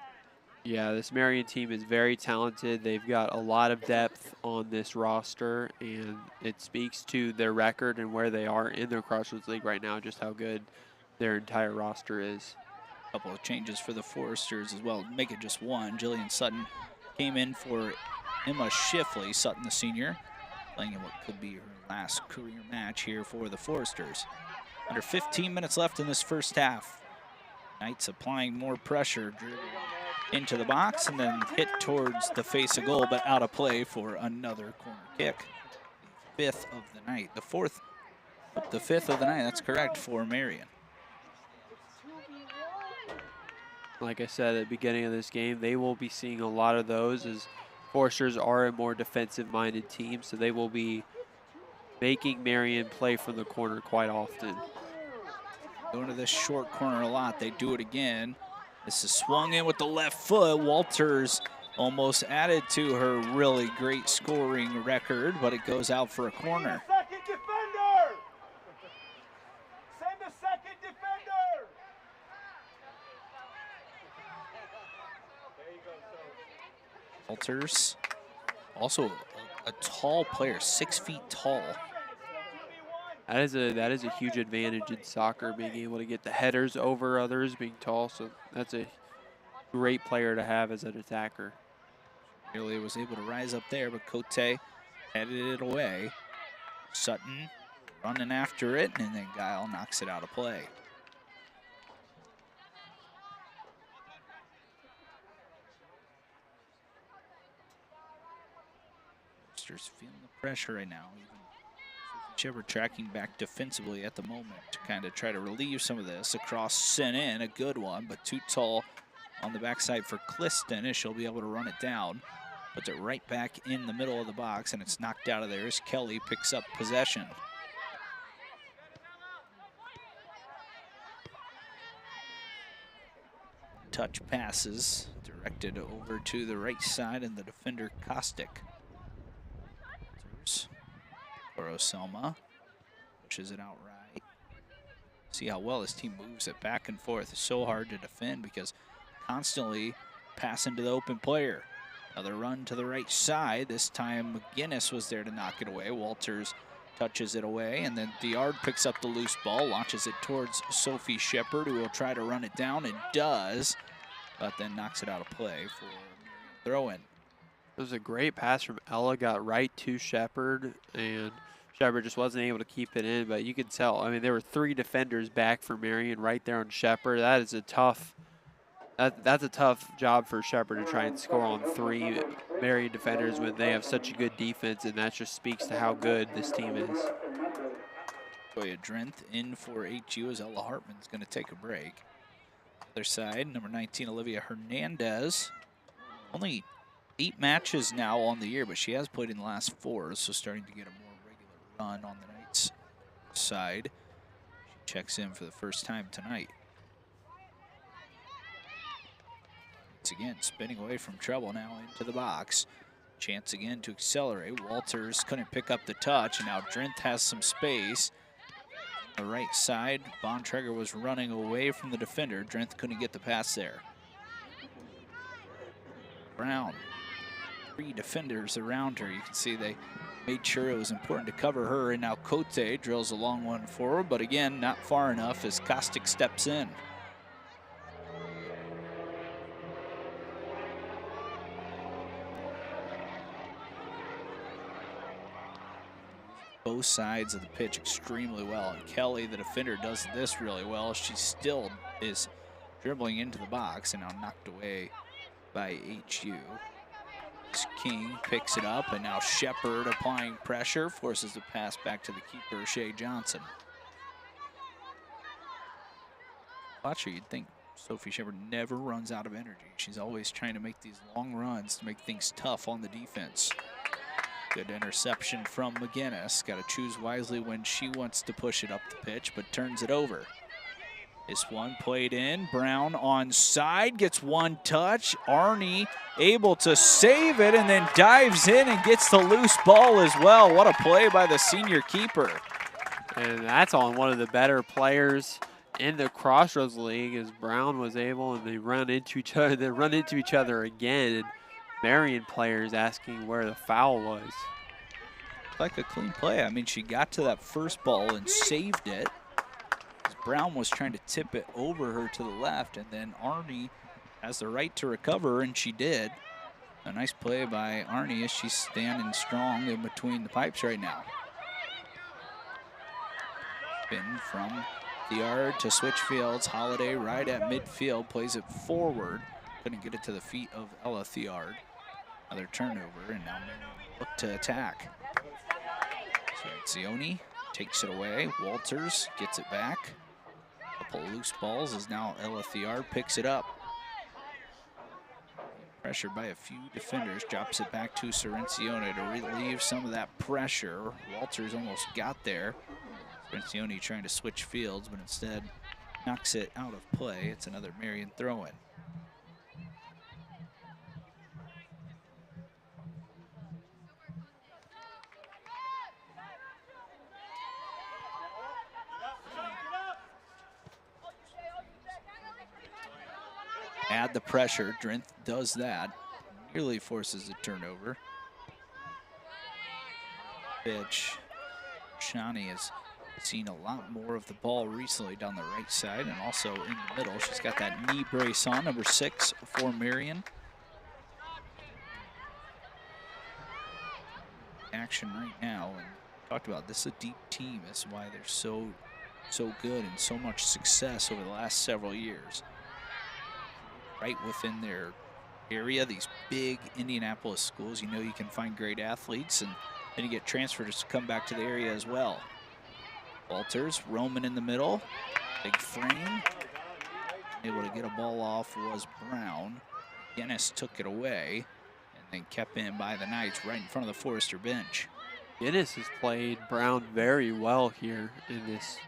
Yeah, this Marian team is very talented. They've got a lot of depth on this roster, and it speaks to their record and where they are in their Crossroads League right now, just how good their entire roster is. A couple of changes for the Foresters as well. Make it just one. Jillian Sutton came in for Emma Schiffley, Sutton the senior, playing in what could be her last career match here for the Foresters. Under 15 minutes left in this first half. Knights applying more pressure, driven into the box and then hit towards the face of goal, but out of play for another corner kick. The fifth of the night. The fifth of the night, that's correct, for Marian. Like I said at the beginning of this game, they will be seeing a lot of those, as Foresters are a more defensive-minded team, so they will be making Marian play from the corner quite often. Going to this short corner a lot. They do it again. This is swung in with the left foot. Walters almost added to her really great scoring record, but it goes out for a corner. Second defender! Send a second defender! There you go, so. Walters, also a tall player, 6 feet tall. That is a huge advantage in soccer, being able to get the headers over others, being tall. So that's a great player to have as an attacker. Nearly was able to rise up there, but Cote headed it away. Sutton running after it, and then Guile knocks it out of play. Foresters feeling the pressure right now. Shepard tracking back defensively at the moment to kind of try to relieve some of this. Across sent in, a good one, but too tall on the backside for Cliston, as she'll be able to run it down. Puts it right back in the middle of the box, and it's knocked out of there as Kelly picks up possession. Touch passes directed over to the right side, and the defender Kostick. Selma pushes it out right. See how well his team moves it back and forth. It's so hard to defend because constantly passing to the open player. Another run to the right side. This time McGinnis was there to knock it away. Walters touches it away, and then Diard picks up the loose ball, launches it towards Sophie Shepard, who will try to run it down and does, but then knocks it out of play for a throw-in. It was a great pass from Ella, got right to Shepard, and Shepard just wasn't able to keep it in, but you could tell. I mean, there were 3 defenders back for Marian right there on Shepard. That is a tough, that's a tough job for Shepard to try and score on 3 Marian defenders when they have such a good defense, and that just speaks to how good this team is. Toya Drenth in for HU as Ella Hartman's going to take a break. Other side, number 19, Olivia Hernandez. Only 8 matches now on the year, but she has played in the last 4, so starting to get a more regular run on the Knights side. She checks in for the first time tonight. It's again spinning away from trouble now into the box. Chance again to accelerate. Walters couldn't pick up the touch, and now Drenth has some space. On the right side, Bontrager was running away from the defender. Drenth couldn't get the pass there. Brown. 3 defenders around her. You can see they made sure it was important to cover her, and now Cote drills a long one forward, but again, not far enough as Kostick steps in. Both sides of the pitch extremely well, and Kelly, the defender, does this really well. She still is dribbling into the box and now knocked away by HU. King picks it up, and now Shepard applying pressure, forces the pass back to the keeper, Shea Johnson. Watch her, you'd think Sophie Shepard never runs out of energy. She's always trying to make these long runs to make things tough on the defense. Good interception from McGinnis. Got to choose wisely when she wants to push it up the pitch, but turns it over. This one played in. Brown onside, gets one touch. Arnie able to save it and then dives in and gets the loose ball as well. What a play by the senior keeper. And that's on one of the better players in the Crossroads League, as Brown was able, and they run into each other. They run into each other again. And Marian players asking where the foul was. Like a clean play. I mean, she got to that first ball and saved it. Brown was trying to tip it over her to the left, and then Arnie has the right to recover, and she did. A nice play by Arnie as she's standing strong in between the pipes right now. Spin from the yard to switch fields. Holiday right at midfield, plays it forward. Couldn't get it to the feet of Ella Thiard. Another turnover, and now look to attack. Zioni takes it away. Walters gets it back. Couple loose balls as now Ella Thiard picks it up. Pressured by a few defenders, drops it back to Cerencione to relieve some of that pressure. Walters almost got there. Cerencione trying to switch fields, but instead knocks it out of play. It's another Marian throw-in. Add the pressure. Drenth does that. Nearly forces a turnover. Pitch. Shani has seen a lot more of the ball recently down the right side and also in the middle. She's got that knee brace on, number 6 for Marian. Action right now, and talked about this is a deep team. That's why they're so good and so much success over the last several years. Right within their area, these big Indianapolis schools, you know you can find great athletes, and then you get transfers to come back to the area as well. Walters roaming in the middle, big frame. Able to get a ball off was Brown. Guinness took it away and then kept in by the Knights right in front of the Forester bench. Guinness has played Brown very well here in this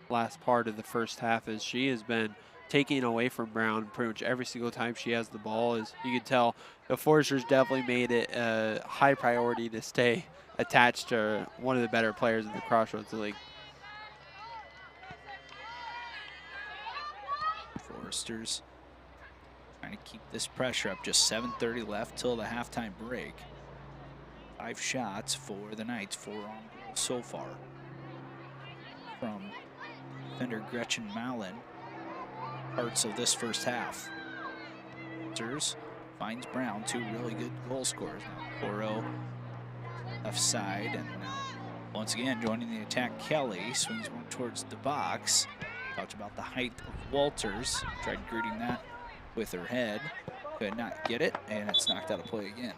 last part of the first half, as she has been taking away from Brown pretty much every single time she has the ball. As you can tell, the Foresters definitely made it a high priority to stay attached to one of the better players in the Crossroads League. Foresters trying to keep this pressure up. Just 7:30 left till the halftime break. 5 shots for the Knights, 4 on goal so far. From defender Gretchen Mallon. Parts of this first half. Walters finds Brown, 2 really good goal scorers. Now Coro left side, and now once again joining the attack, Kelly swings one towards the box. Talked about the height of Walters. Tried greeting that with her head. Could not get it, and it's knocked out of play again.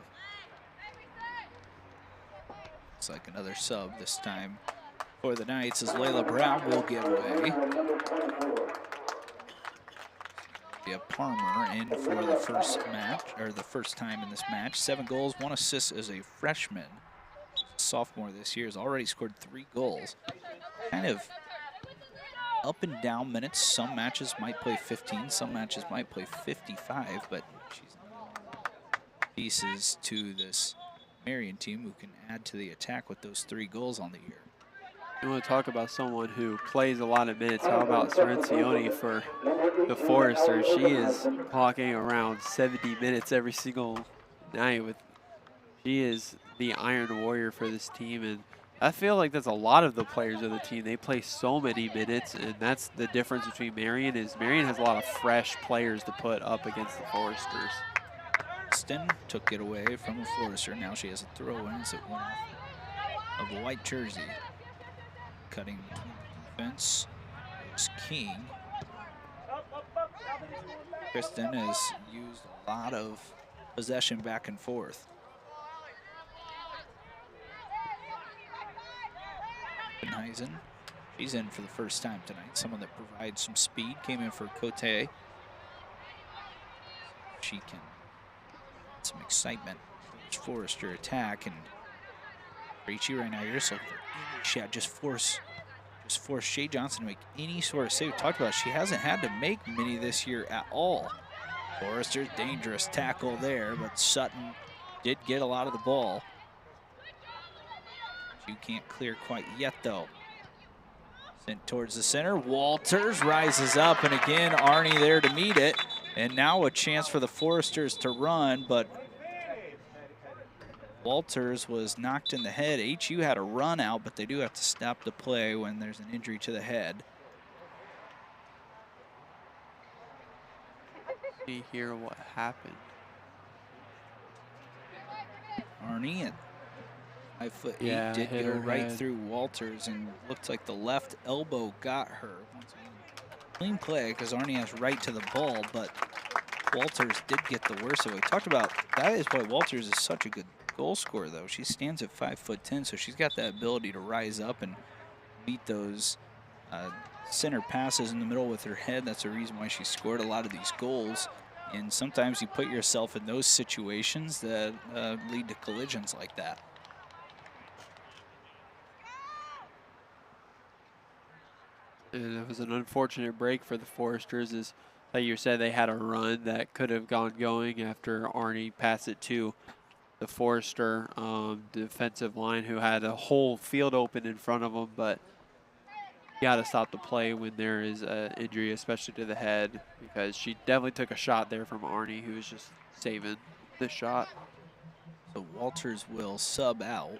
Looks like another sub this time for the Knights as Layla Brown will give away. Palmer in for the first match, or the first time in this match. 7 goals, 1 assist as a freshman. Sophomore this year has already scored 3 goals. Kind of up and down minutes. Some matches might play 15, some matches might play 55, but she's pieces to this Marian team who can add to the attack with those 3 goals on the year. You want to talk about someone who plays a lot of minutes. How about Cerencione for the Foresters? She is clocking around 70 minutes every single night. She is the Iron Warrior for this team, and I feel like that's a lot of the players of the team. They play so many minutes, and that's the difference between Marian. Is Marian has a lot of fresh players to put up against the Foresters. Stin took it away from the Forester. Now she has a throw-in as it went off of the white jersey. Cutting between the defense is King. Kristen has used a lot of possession back and forth. Benheisen, she's in for the first time tonight. Someone that provides some speed. Came in for Cote. She can add some excitement. Forester attack, and Ricci right now, you're just looking for any shot. Just force Shea Johnson to make any sort of save. We talked about she hasn't had to make many this year at all. Forrester's dangerous tackle there, but Sutton did get a lot of the ball. You can't clear quite yet though. Sent towards the center. Walters rises up, and again Arnie there to meet it. And now a chance for the Foresters to run, but Walters was knocked in the head. HU had a run out, but they do have to stop the play when there's an injury to the head. See here what happened. Arnie at 5'8" Yeah, did hit go her right head. through Walters and looked like the left elbow got her. Once again, clean play because Arnie has right to the ball, but Walters did get the worst of it. We talked about that is why Walters is such a good goal scorer, though. She stands at 5'10", so she's got that ability to rise up and beat those center passes in the middle with her head. That's the reason why she scored a lot of these goals. And sometimes you put yourself in those situations that lead to collisions like that. And it was an unfortunate break for the Foresters, as like you said, they had a run that could have gone going after Arnie passed it to the Forester defensive line, who had a whole field open in front of them, but you got to stop the play when there is an injury, especially to the head, because she definitely took a shot there from Arnie, who was just saving the shot. So Walters will sub out.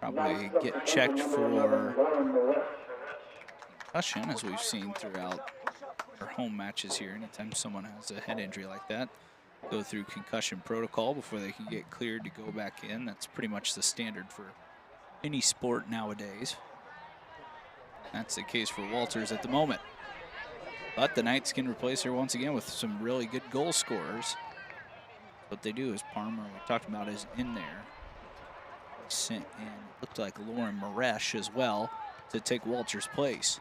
Probably get checked for concussion, as we've seen throughout our home matches here. Anytime someone has a head injury like that, go through concussion protocol before they can get cleared to go back in. That's pretty much the standard for any sport nowadays. That's the case for Walters at the moment. But the Knights can replace her once again with some really good goal scorers. What they do is Parmer, we talked about, is in there. Sent in, looked like Lauren Maresh as well to take Walters' place.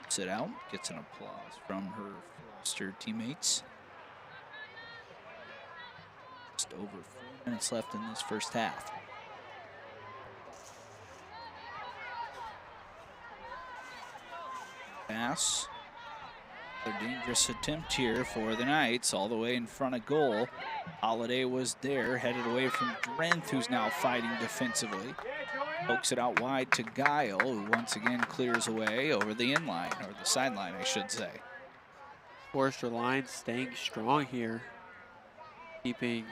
Sit out, gets an applause from her Forester teammates. Just over 4 minutes left in this first half. Pass. A dangerous attempt here for the Knights, all the way in front of goal. Holiday was there, headed away from Drenth, who's now fighting defensively. Pokes it out wide to Guile, who once again clears away over the inline, or the sideline, I should say. Forester line staying strong here, keeping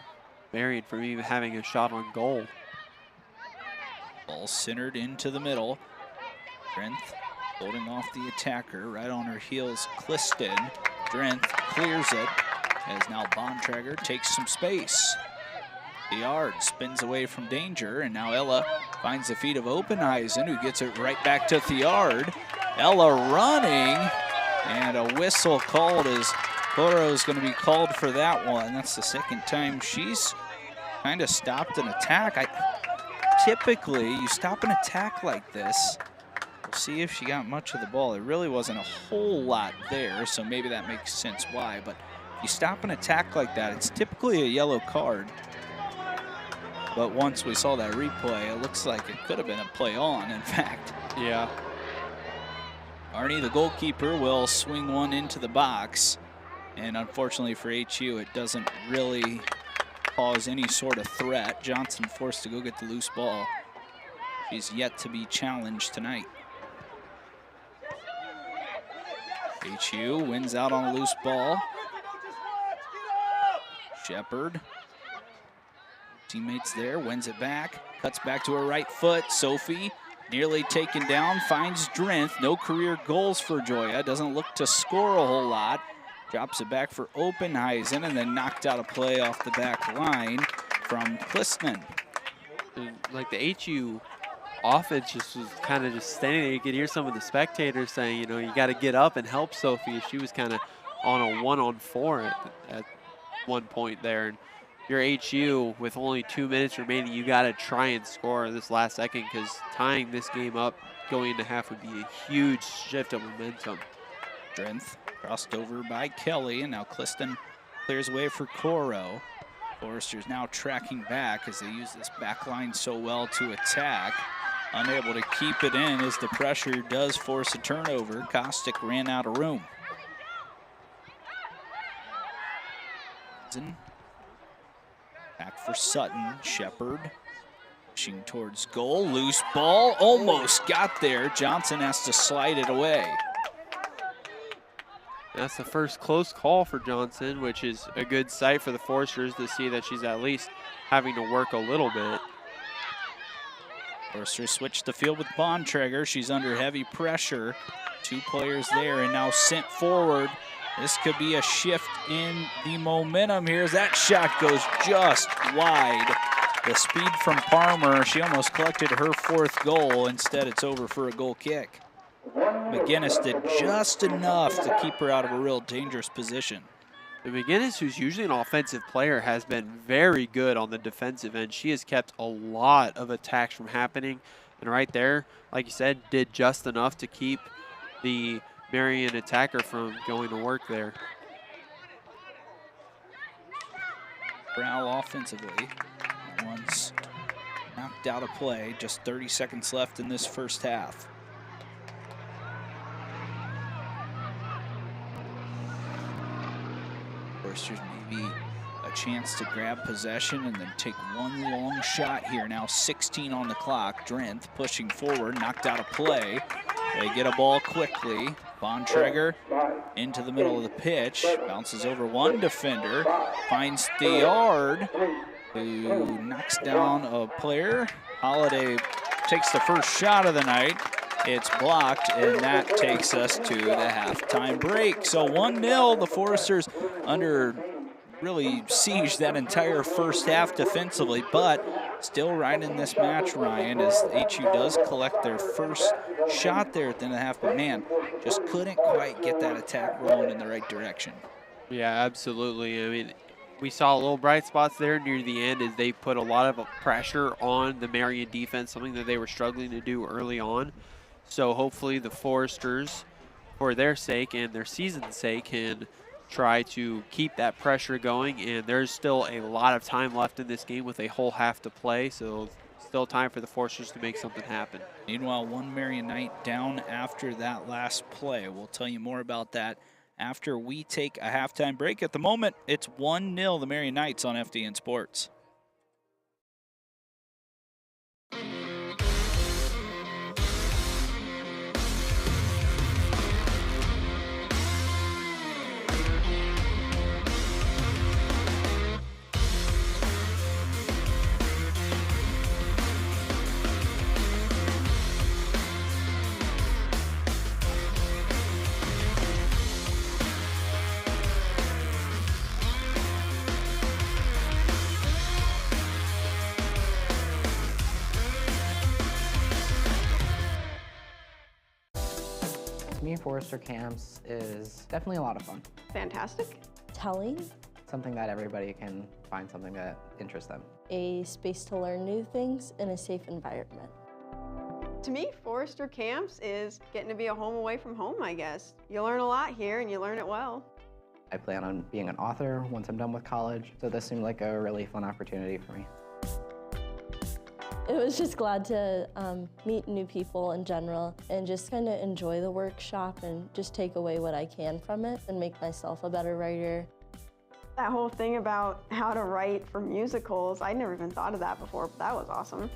Marian from even having a shot on goal. Ball centered into the middle. Drenth holding off the attacker, right on her heels, Cliston. Drenth clears it, as now Bontrager takes some space. The yard spins away from danger, and now Ella finds the feet of Openheisen, who gets it right back to Thiard. Ella running, and a whistle called, as Coro is going to be called for that one. That's the second time she's kind of stopped an attack. Typically, you stop an attack like this. We'll see if she got much of the ball. There really wasn't a whole lot there, so maybe that makes sense why. But if you stop an attack like that, it's typically a yellow card. But once we saw that replay, it looks like it could have been a play on, in fact. Yeah. Arnie, the goalkeeper, will swing one into the box. And unfortunately for HU, it doesn't really cause any sort of threat. Johnson forced to go get the loose ball. She's yet to be challenged tonight. HU wins out on a loose ball. Shepard. Teammates there, wins it back. Cuts back to her right foot. Sophie nearly taken down, finds Drenth. No career goals for Joya. Doesn't look to score a whole lot. Drops it back for Openheisen, and then knocked out a play off the back line from Klistman. Like the HU offense just was kind of just standing there. You could hear some of the spectators saying, you know, you got to get up and help Sophie. She was kind of on a 1-on-4 at one point there. And your HU, with only 2 minutes remaining, you got to try and score this last second, because tying this game up going into half would be a huge shift of momentum. Drenth crossed over by Kelly, and now Cliston clears away for Coro. Forester's now tracking back as they use this back line so well to attack. Unable to keep it in as the pressure does force a turnover. Kostick ran out of room. Back for Sutton. Shepard pushing towards goal. Loose ball. Almost got there. Johnson has to slide it away. That's the first close call for Johnson, which is a good sight for the Foresters to see that she's at least having to work a little bit. Forrester switched the field with Bontrager. She's under heavy pressure. 2 players there and now sent forward. This could be a shift in the momentum here as that shot goes just wide. The speed from Palmer, she almost collected her 4th goal. Instead, it's over for a goal kick. McGinnis did just enough to keep her out of a real dangerous position. And McGinnis, who's usually an offensive player, has been very good on the defensive end. She has kept a lot of attacks from happening. And right there, like you said, did just enough to keep the Marian attacker from going to work there. Brow offensively. That one's knocked out of play. Just 30 seconds left in this first half. Forrester's maybe a chance to grab possession and then take one long shot here. Now 16 on the clock. Drenth pushing forward, knocked out of play. They get a ball quickly. Bontrager into the middle of the pitch. Bounces over one defender. Finds Theard, who knocks down a player. Holiday takes the first shot of the night. It's blocked, and that takes us to the halftime break. So 1-0, the Foresters under really siege that entire first half defensively, but still right in this match, Ryan, as HU does collect their first shot there at the end of the half, but man, just couldn't quite get that attack rolling in the right direction. Yeah, absolutely. I mean, we saw little bright spots there near the end as they put a lot of pressure on the Marian defense, something that they were struggling to do early on. So hopefully the Foresters, for their sake and their season's sake, can try to keep that pressure going. And there's still a lot of time left in this game with a whole half to play. So still time for the Foresters to make something happen. Meanwhile, one Marian Knight down after that last play. We'll tell you more about that after we take a halftime break. At the moment, it's 1-0 the Marian Knights on FDN Sports. Me and Forester camps is definitely a lot of fun. Fantastic. Telling. Something that everybody can find something that interests them. A space to learn new things in a safe environment. To me, Forester camps is getting to be a home away from home, I guess. You learn a lot here and you learn it well. I plan on being an author once I'm done with college, so this seemed like a really fun opportunity for me. It was just glad to meet new people in general and just kind of enjoy the workshop and just take away what I can from it and make myself a better writer. That whole thing about how to write for musicals, I'd never even thought of that before, but that was awesome.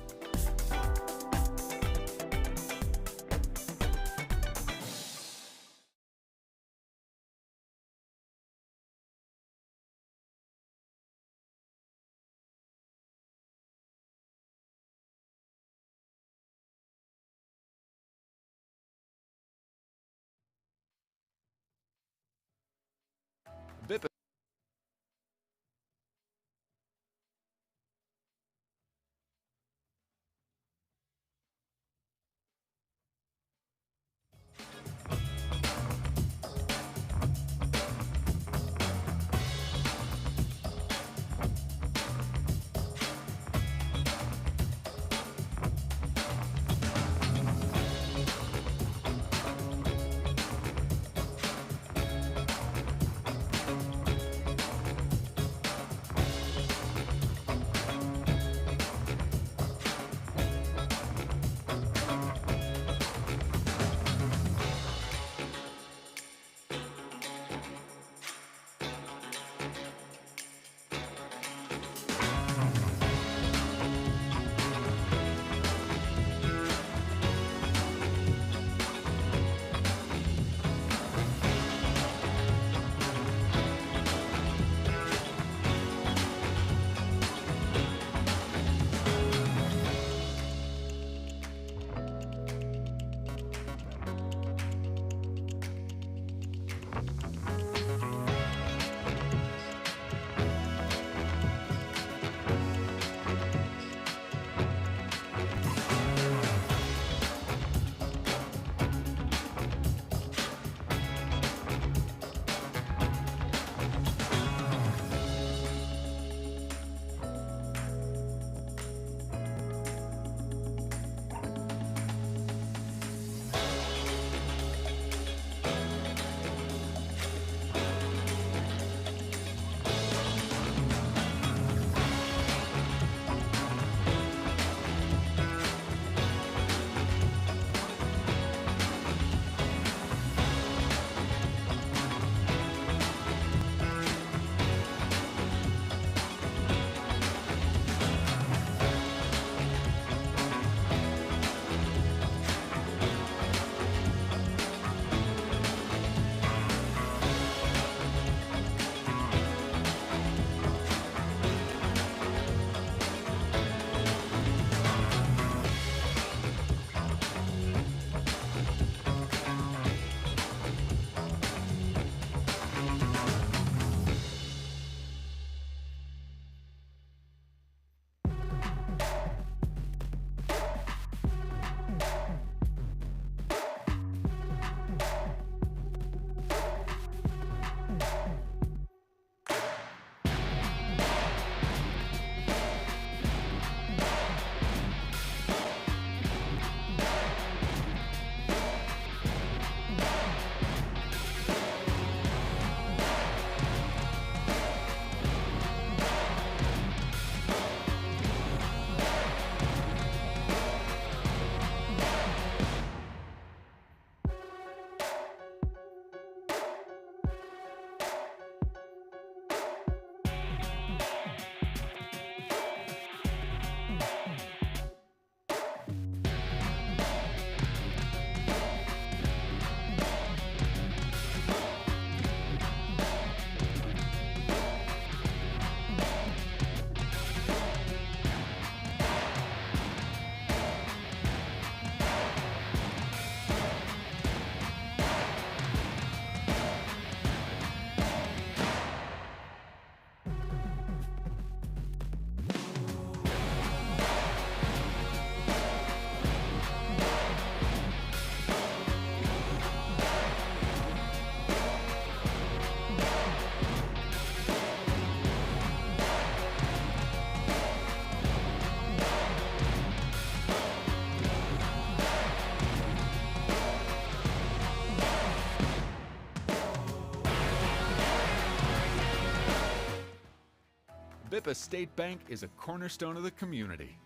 BIPA State Bank is a cornerstone of the community.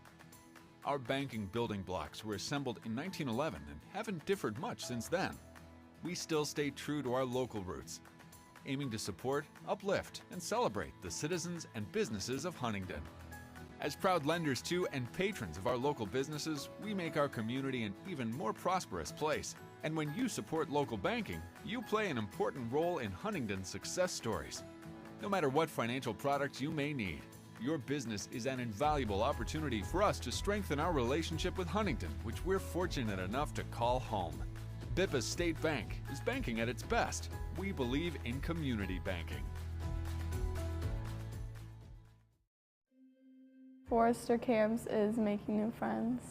Our banking building blocks were assembled in 1911 and haven't differed much since then. We still stay true to our local roots, aiming to support, uplift, and celebrate the citizens and businesses of Huntington. As proud lenders to and patrons of our local businesses, we make our community an even more prosperous place. And when you support local banking, you play an important role in Huntington's success stories. No matter what financial products you may need, your business is an invaluable opportunity for us to strengthen our relationship with Huntington, which we're fortunate enough to call home. BIPA State Bank is banking at its best. We believe in community banking. Forester Camps is making new friends.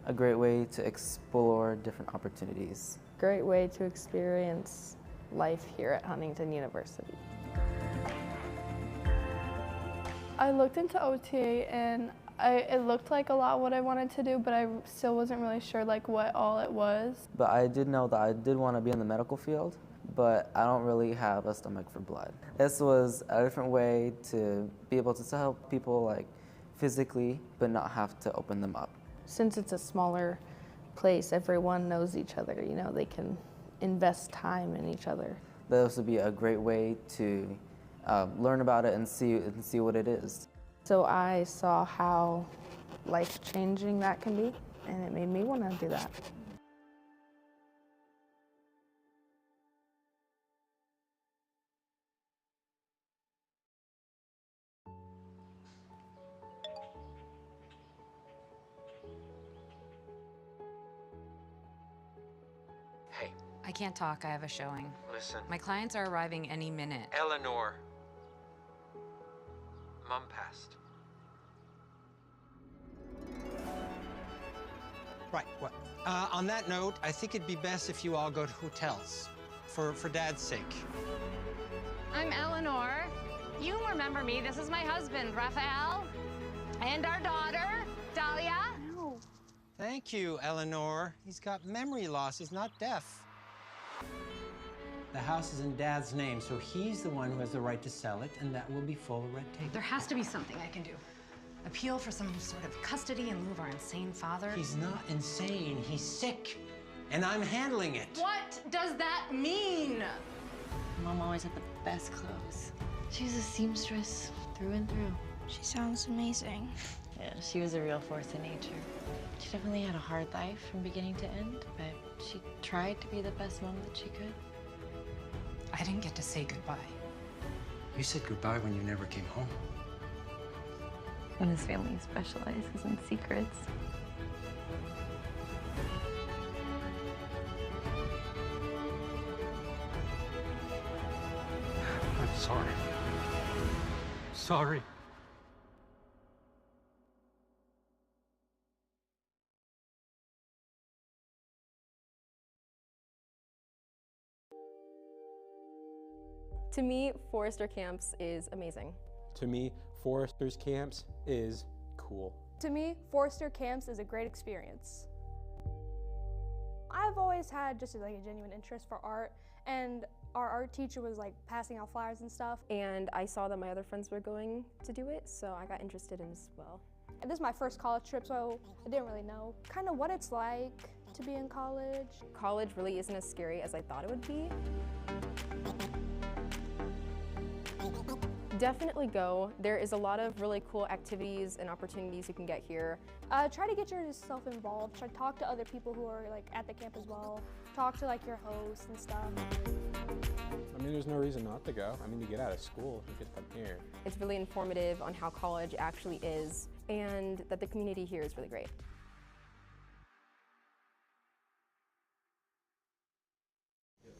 A great way to explore different opportunities. Great way to experience life here at Huntington University. I looked into OTA and it looked like a lot what I wanted to do, but I still wasn't really sure like what all it was. But I did know that I did want to be in the medical field, but I don't really have a stomach for blood. This was a different way to be able to help people like physically, but not have to open them up. Since it's a smaller place, everyone knows each other. You know, they can invest time in each other. This would be a great way to learn about it and see what it is. So I saw how life-changing that can be, and it made me want to do that. Hey. I can't talk, I have a showing. Listen. My clients are arriving any minute. Eleanor. Mom passed. Right, what? On that note, I think it'd be best if you all go to hotels, for Dad's sake. I'm Eleanor. You remember me. This is my husband, Raphael, and our daughter, Dahlia. No. Thank you, Eleanor. He's got memory loss. He's not deaf. The house is in Dad's name, so he's the one who has the right to sell it, and that will be full of red tape. There has to be something I can do. Appeal for some sort of custody in lieu of our insane father. He's not insane. He's sick, and I'm handling it. What does that mean? Mom always had the best clothes. She was a seamstress through and through. She sounds amazing. Yeah, she was a real force of nature. She definitely had a hard life from beginning to end, but she tried to be the best mom that she could. I didn't get to say goodbye. You said goodbye when you never came home. And his family specializes in secrets. I'm sorry. Sorry. To me, Forester Camps is amazing. To me, Forester's Camps is cool. To me, Forester Camps is a great experience. I've always had just like a genuine interest for art, and our art teacher was like passing out flyers and stuff. And I saw that my other friends were going to do it, so I got interested in it as well. And this is my first college trip, so I didn't really know kind of what it's like to be in college. College really isn't as scary as I thought it would be. Definitely go. There is a lot of really cool activities and opportunities you can get here. Try to get yourself involved. Try to talk to other people who are like at the camp as well. Talk to like your hosts and stuff. I mean, there's no reason not to go. I mean, you get out of school, you get come here. It's really informative on how college actually is, and that the community here is really great.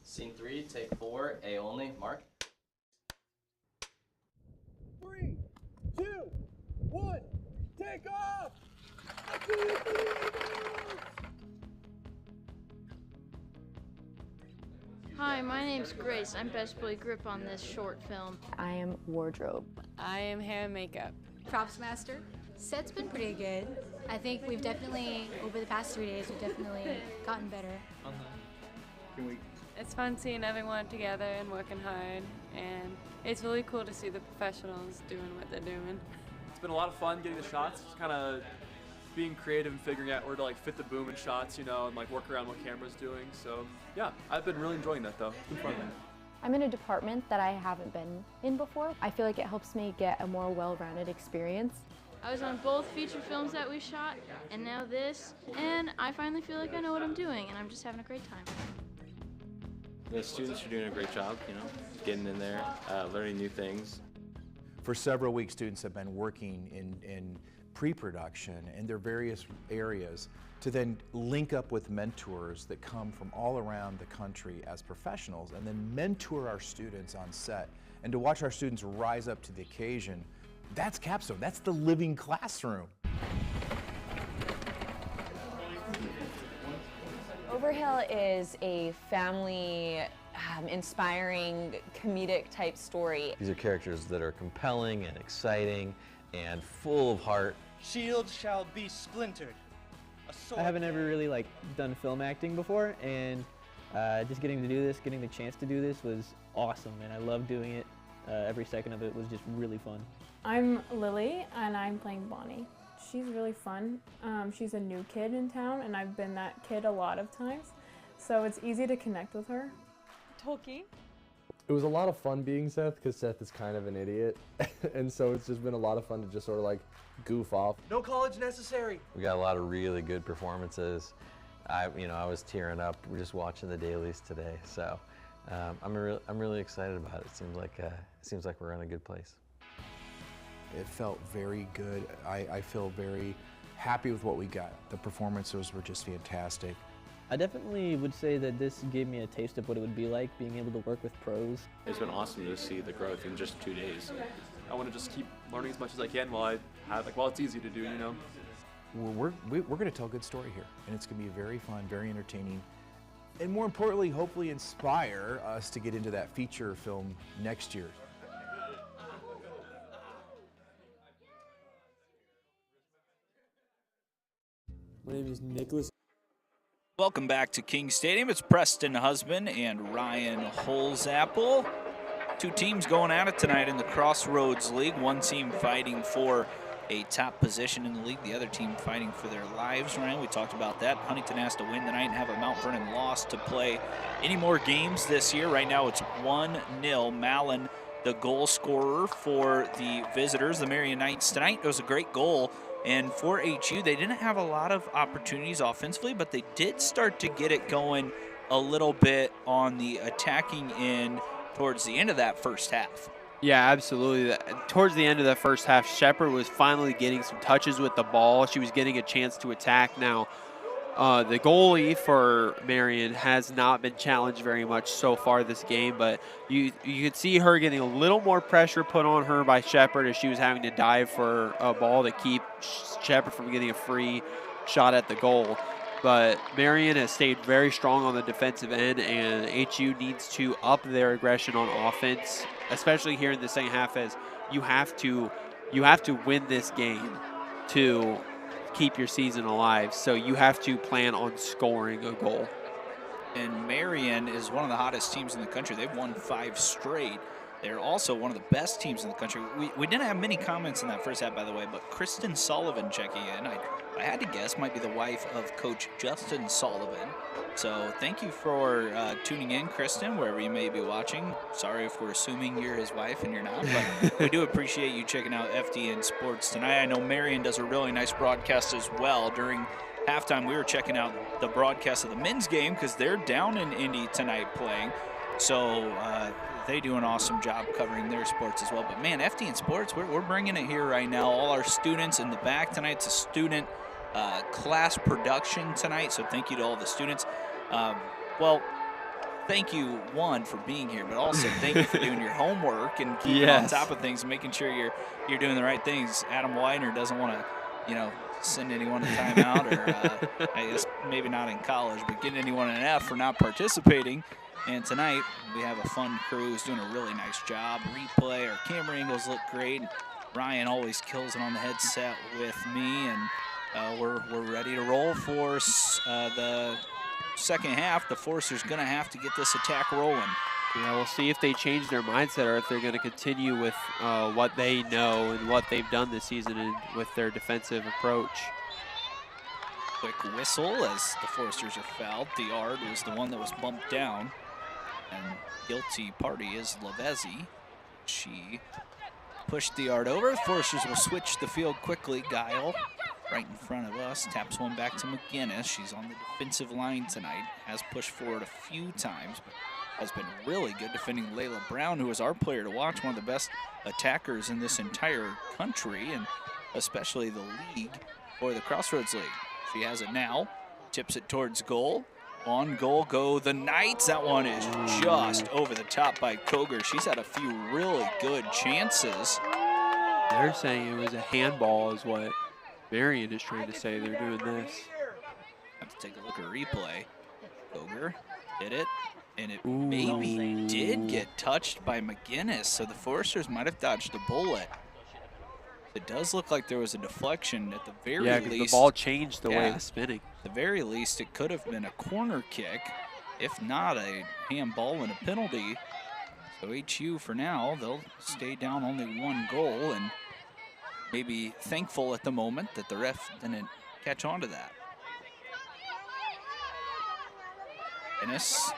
Scene 3, take 4, A only, Mark. 3, 2, 1, take off! Hi, my name's Grace. I'm Best Boy Grip on this short film. I am wardrobe. I am hair and makeup. Props master. Set's been pretty good. I think we've definitely, over the past 3 days, we've definitely gotten better. It's fun seeing everyone together and working hard, and it's really cool to see the professionals doing what they're doing. It's been a lot of fun getting the shots, just kind of being creative and figuring out where to like fit the boom in shots, you know, and like work around what camera's doing. So yeah, I've been really enjoying that though. It's been fun. I'm in a department that I haven't been in before. I feel like it helps me get a more well-rounded experience. I was on both feature films that we shot, and now this, and I finally feel like I know what I'm doing, and I'm just having a great time. The students are doing a great job, you know, getting in there, learning new things. For several weeks, students have been working in pre-production in their various areas to then link up with mentors that come from all around the country as professionals and then mentor our students on set. And to watch our students rise up to the occasion, that's Capstone, that's the living classroom. Overhill is a family inspiring, comedic type story. These are characters that are compelling and exciting and full of heart. Shield shall be splintered. I haven't ever really done film acting before, and just getting to do this, getting the chance to do this was awesome, and I love doing it. Every second of it was just really fun. I'm Lily, and I'm playing Bonnie. She's really fun. She's a new kid in town, and I've been that kid a lot of times, so it's easy to connect with her. Tolkien. It was a lot of fun being Seth, because Seth is kind of an idiot, and so it's just been a lot of fun to just sort of goof off. No college necessary. We got a lot of really good performances. I was tearing up just watching the dailies today, so I'm really excited about it. It seems like we're in a good place. It felt very good. I feel very happy with what we got. The performances were just fantastic. I definitely would say that this gave me a taste of what it would be like being able to work with pros. It's been awesome to see the growth in just 2 days. I want to just keep learning as much as I can while it's easy to do, you know. We're going to tell a good story here, and it's going to be very fun, very entertaining, and more importantly, hopefully inspire us to get into that feature film next year. My name is Nicholas. Welcome back to King Stadium. It's Preston Husband and Ryan Holzapple. Two teams going at it tonight in the Crossroads League. One team fighting for a top position in the league. The other team fighting for their lives, Ryan. We talked about that. Huntington has to win tonight and have a Mount Vernon loss to play any more games this year. Right now it's 1-0. Mallon, the goal scorer for the visitors, the Marian Knights tonight. It was a great goal. And for HU, they didn't have a lot of opportunities offensively, but they did start to get it going a little bit on the attacking end towards the end of that first half. Yeah, absolutely. Towards the end of the first half, Shepard was finally getting some touches with the ball. She was getting a chance to attack. Now, the goalie for Marian has not been challenged very much so far this game, but you could see her getting a little more pressure put on her by Shepard as she was having to dive for a ball to keep Shepard from getting a free shot at the goal. But Marian has stayed very strong on the defensive end, and HU needs to up their aggression on offense, especially here in the second half, as you have to win this game to keep your season alive. So you have to plan on scoring a goal. And Marian is one of the hottest teams in the country. They've won 5 straight. They're also one of the best teams in the country. We didn't have many comments in that first half, by the way, but Kristen Sullivan checking in. I had to guess might be the wife of Coach Justin Sullivan. So thank you for tuning in, Kristen, wherever you may be watching. Sorry if we're assuming you're his wife and you're not, but we do appreciate you checking out FDN Sports tonight. I know Marian does a really nice broadcast as well. During halftime, we were checking out the broadcast of the men's game because they're down in Indy tonight playing. So they do an awesome job covering their sports as well. But man, FDN Sports, we're bringing it here right now. All our students in the back tonight. It's a student class production tonight, so thank you to all the students. Well, thank you, one, for being here, but also thank you for doing your homework and keeping on top of things and making sure you're doing the right things. Adam Widener doesn't want to, send anyone to timeout, or I guess maybe not in college, but getting anyone an F for not participating. And tonight we have a fun crew who's doing a really nice job. Replay, our camera angles look great. Ryan always kills it on the headset with me, and we're ready to roll for the second half. The Forcer's going to have to get this attack rolling. Yeah, we'll see if they change their mindset or if they're going to continue with what they know and what they've done this season and with their defensive approach. Quick whistle as the Foresters are fouled. Thiard was the one that was bumped down. And guilty party is Lavezzi. She pushed Thiard over. Foresters will switch the field quickly. Guile right in front of us. Taps one back to McGinnis. She's on the defensive line tonight. Has pushed forward a few times, but has been really good defending Layla Brown, who is our player to watch, one of the best attackers in this entire country, and especially the league or the Crossroads League. She has it now, tips it towards goal. On goal go the Knights. That one is just over the top by Koger. She's had a few really good chances. They're saying it was a handball is what Marian is trying to say. They're doing this. Have to take a look at replay. Koger hit it, and it maybe did get touched by McGinnis, so the Foresters might have dodged a bullet. It does look like there was a deflection at the very least. Yeah, the ball changed the way it was spinning. At the very least, it could have been a corner kick, if not a handball and a penalty. So HU, for now, they'll stay down only one goal and maybe thankful at the moment that the ref didn't catch on to that. Ennis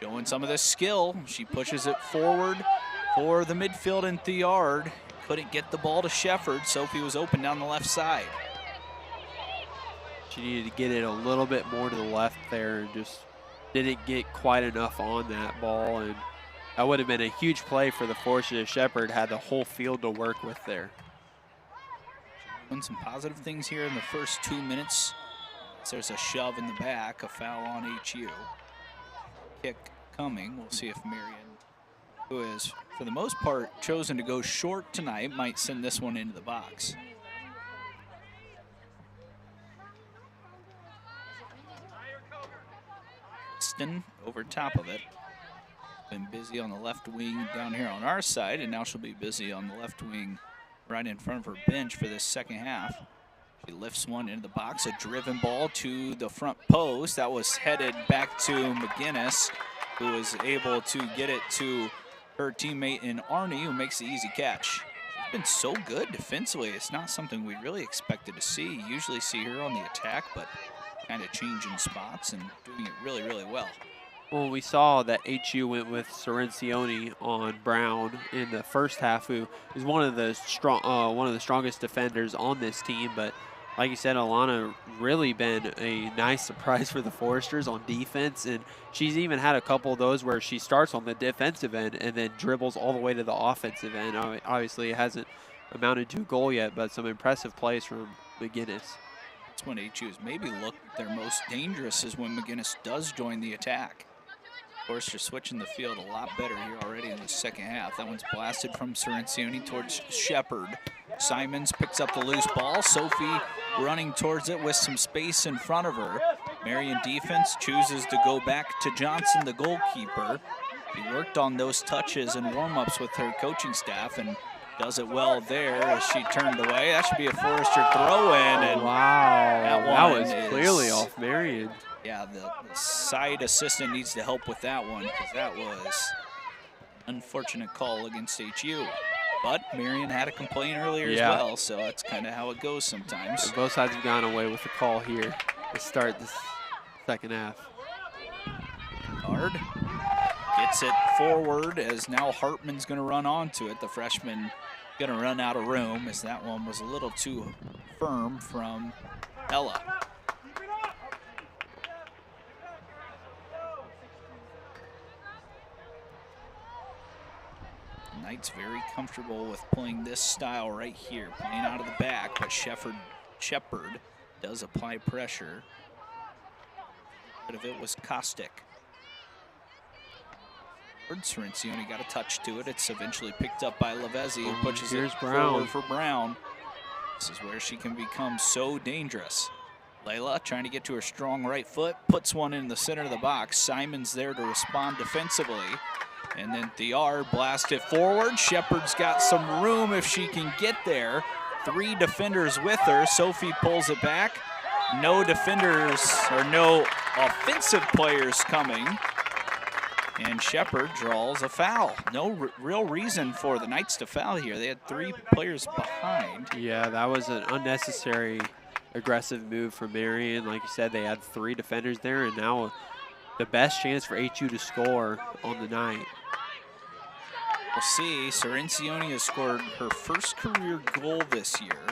showing some of this skill. She pushes it forward for the midfield and Thiard. Couldn't get the ball to Shefford. Sophie was open down the left side. She needed to get it a little bit more to the left there and just didn't get quite enough on that ball. And that would have been a huge play for the Foresters if Shefford had the whole field to work with there. Doing some positive things here in the first 2 minutes. There's a shove in the back, a foul on HU. Kick coming. We'll see if Marian, who is, for the most part, chosen to go short tonight, might send this one into the box. Ston over top of it. Been busy on the left wing down here on our side, and now she'll be busy on the left wing right in front of her bench for this second half. She lifts one into the box, a driven ball to the front post. That was headed back to McGinnis, who was able to get it to her teammate in Arnie, who makes the easy catch. She's been so good defensively. It's not something we really expected to see. Usually see her on the attack, but kind of changing spots and doing it really, really well. Well, we saw that HU went with Cirencioni on Brown in the first half, who is one of the strongest defenders on this team. But like you said, Alana really been a nice surprise for the Foresters on defense, and she's even had a couple of those where she starts on the defensive end and then dribbles all the way to the offensive end. Obviously, it hasn't amounted to a goal yet, but some impressive plays from McGinnis. That's when HU's maybe look their most dangerous is when McGinnis does join the attack. Foresters switching the field a lot better here already in the second half. That one's blasted from Cirencioni towards Shepard. Simons picks up the loose ball. Sophie running towards it with some space in front of her. Marian defense chooses to go back to Johnson, the goalkeeper. He worked on those touches and warm-ups with her coaching staff and does it well there as she turned away. That should be a Forester throw-in. And wow, that was clearly off Marian. Yeah, the side assistant needs to help with that one because that was an unfortunate call against HU. But Marian had a complaint earlier as well, so that's kind of how it goes sometimes. So both sides have gone away with the call here to start this second half. Hard gets it forward as now Hartman's going to run onto it. The freshman going to run out of room as that one was a little too firm from Ella. Knights very comfortable with playing this style right here, playing out of the back, but Shepard does apply pressure. Bit of it was caustic. Cirencioni got a touch to it. It's eventually picked up by Lavezzi, who pushes it forward for Brown. This is where she can become so dangerous. Layla trying to get to her strong right foot, puts one in the center of the box. Simon's there to respond defensively. And then Thiard blasts it forward. Shepard's got some room if she can get there. 3 defenders with her. Sophie pulls it back. No defenders or no offensive players coming. And Shepard draws a foul. No real reason for the Knights to foul here. They had 3 players behind. Yeah, that was an unnecessary aggressive move from Marian. Like you said, they had 3 defenders there, and now the best chance for HU to score on the night. We'll see. Cirencione has scored her first career goal this year.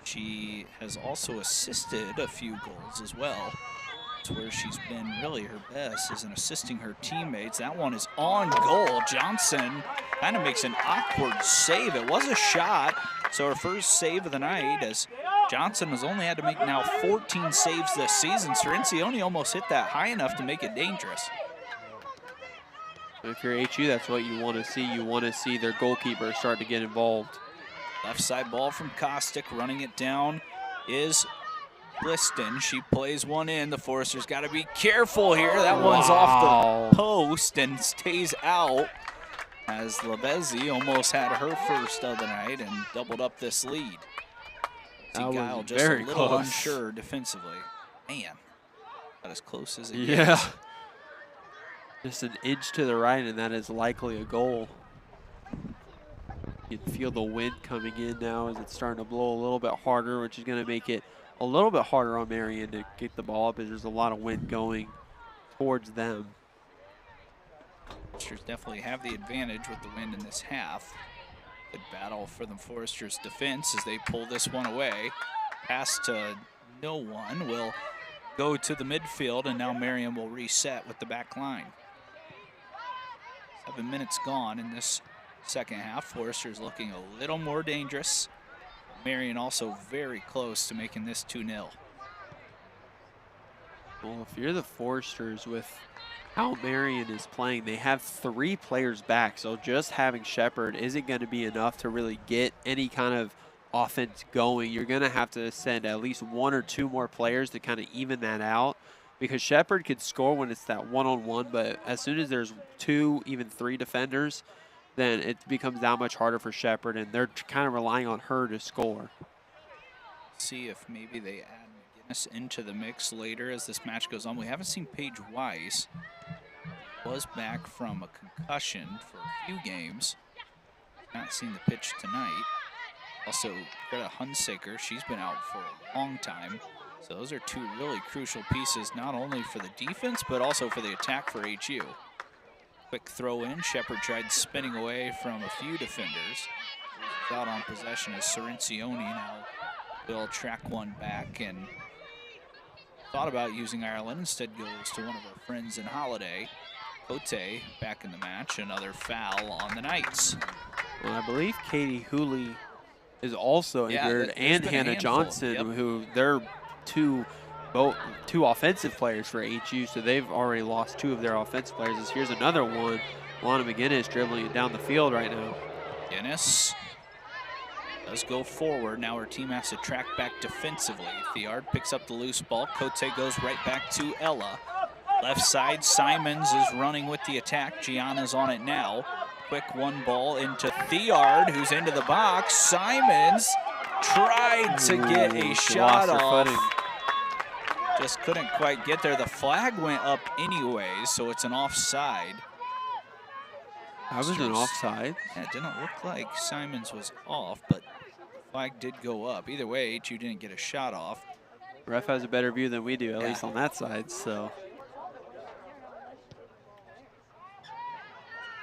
She has also assisted a few goals as well. It's where she's been really her best, is in assisting her teammates. That one is on goal. Johnson kind of makes an awkward save. It was a shot, so her first save of the night, as Johnson has only had to make now 14 saves this season. Cirencione almost hit that high enough to make it dangerous. If you're HU, that's what you want to see. You want to see their goalkeeper start to get involved. Left side ball from Kostick, running it down is Liston. She plays one in. The Foresters got to be careful here. That one's off the post and stays out, as Lavezzi almost had her first of the night and doubled up this lead. Guile just a little unsure defensively. Man, about as close as it gets. Just an inch to the right, and that is likely a goal. You can feel the wind coming in now as it's starting to blow a little bit harder, which is going to make it a little bit harder on Marian to get the ball up, as there's a lot of wind going towards them. Foresters definitely have the advantage with the wind in this half. Good battle for the Foresters' defense as they pull this one away. Pass to no one will go to the midfield, and now Marian will reset with the back line. 7 minutes gone in this second half. Foresters looking a little more dangerous. Marian also very close to making this 2-0. Well, if you're the Foresters, with how Marian is playing, they have 3 players back, so just having Shepard isn't going to be enough to really get any kind of offense going. You're going to have to send at least 1 or 2 more players to kind of even that out, because Shepard could score when it's that one-on-one, but as soon as there's 2, even 3 defenders, then it becomes that much harder for Shepard, and they're kind of relying on her to score. See if maybe they add McGinnis into the mix later as this match goes on. We haven't seen Paige Weiss. Was back from a concussion for a few games. Not seen the pitch tonight. Also, Greta Hunsaker, she's been out for a long time. So those are 2 really crucial pieces, not only for the defense, but also for the attack for HU. Quick throw in. Shepard tried spinning away from a few defenders. Out on possession as Cirencione now will track one back, and thought about using Ireland, instead goes to one of our friends in Holiday. Cote back in the match. Another foul on the Knights. Well, I believe Katie Hooley is also injured, and Hannah Johnson, who they're two offensive players for HU, so they've already lost 2 of their offensive players. As here's another one. Lana McGinnis dribbling it down the field right now. McGinnis does go forward. Now her team has to track back defensively. Theard picks up the loose ball. Cote goes right back to Ella. Left side, Simons is running with the attack. Gianna's on it now. Quick one ball into Theard, who's into the box. Simons tried to get a shot off. Just couldn't quite get there. The flag went up anyways, so it's an offside. That was an offside? Yeah, it didn't look like Simons was off, but the flag did go up. Either way, HU didn't get a shot off. Ref has a better view than we do, at least on that side, so.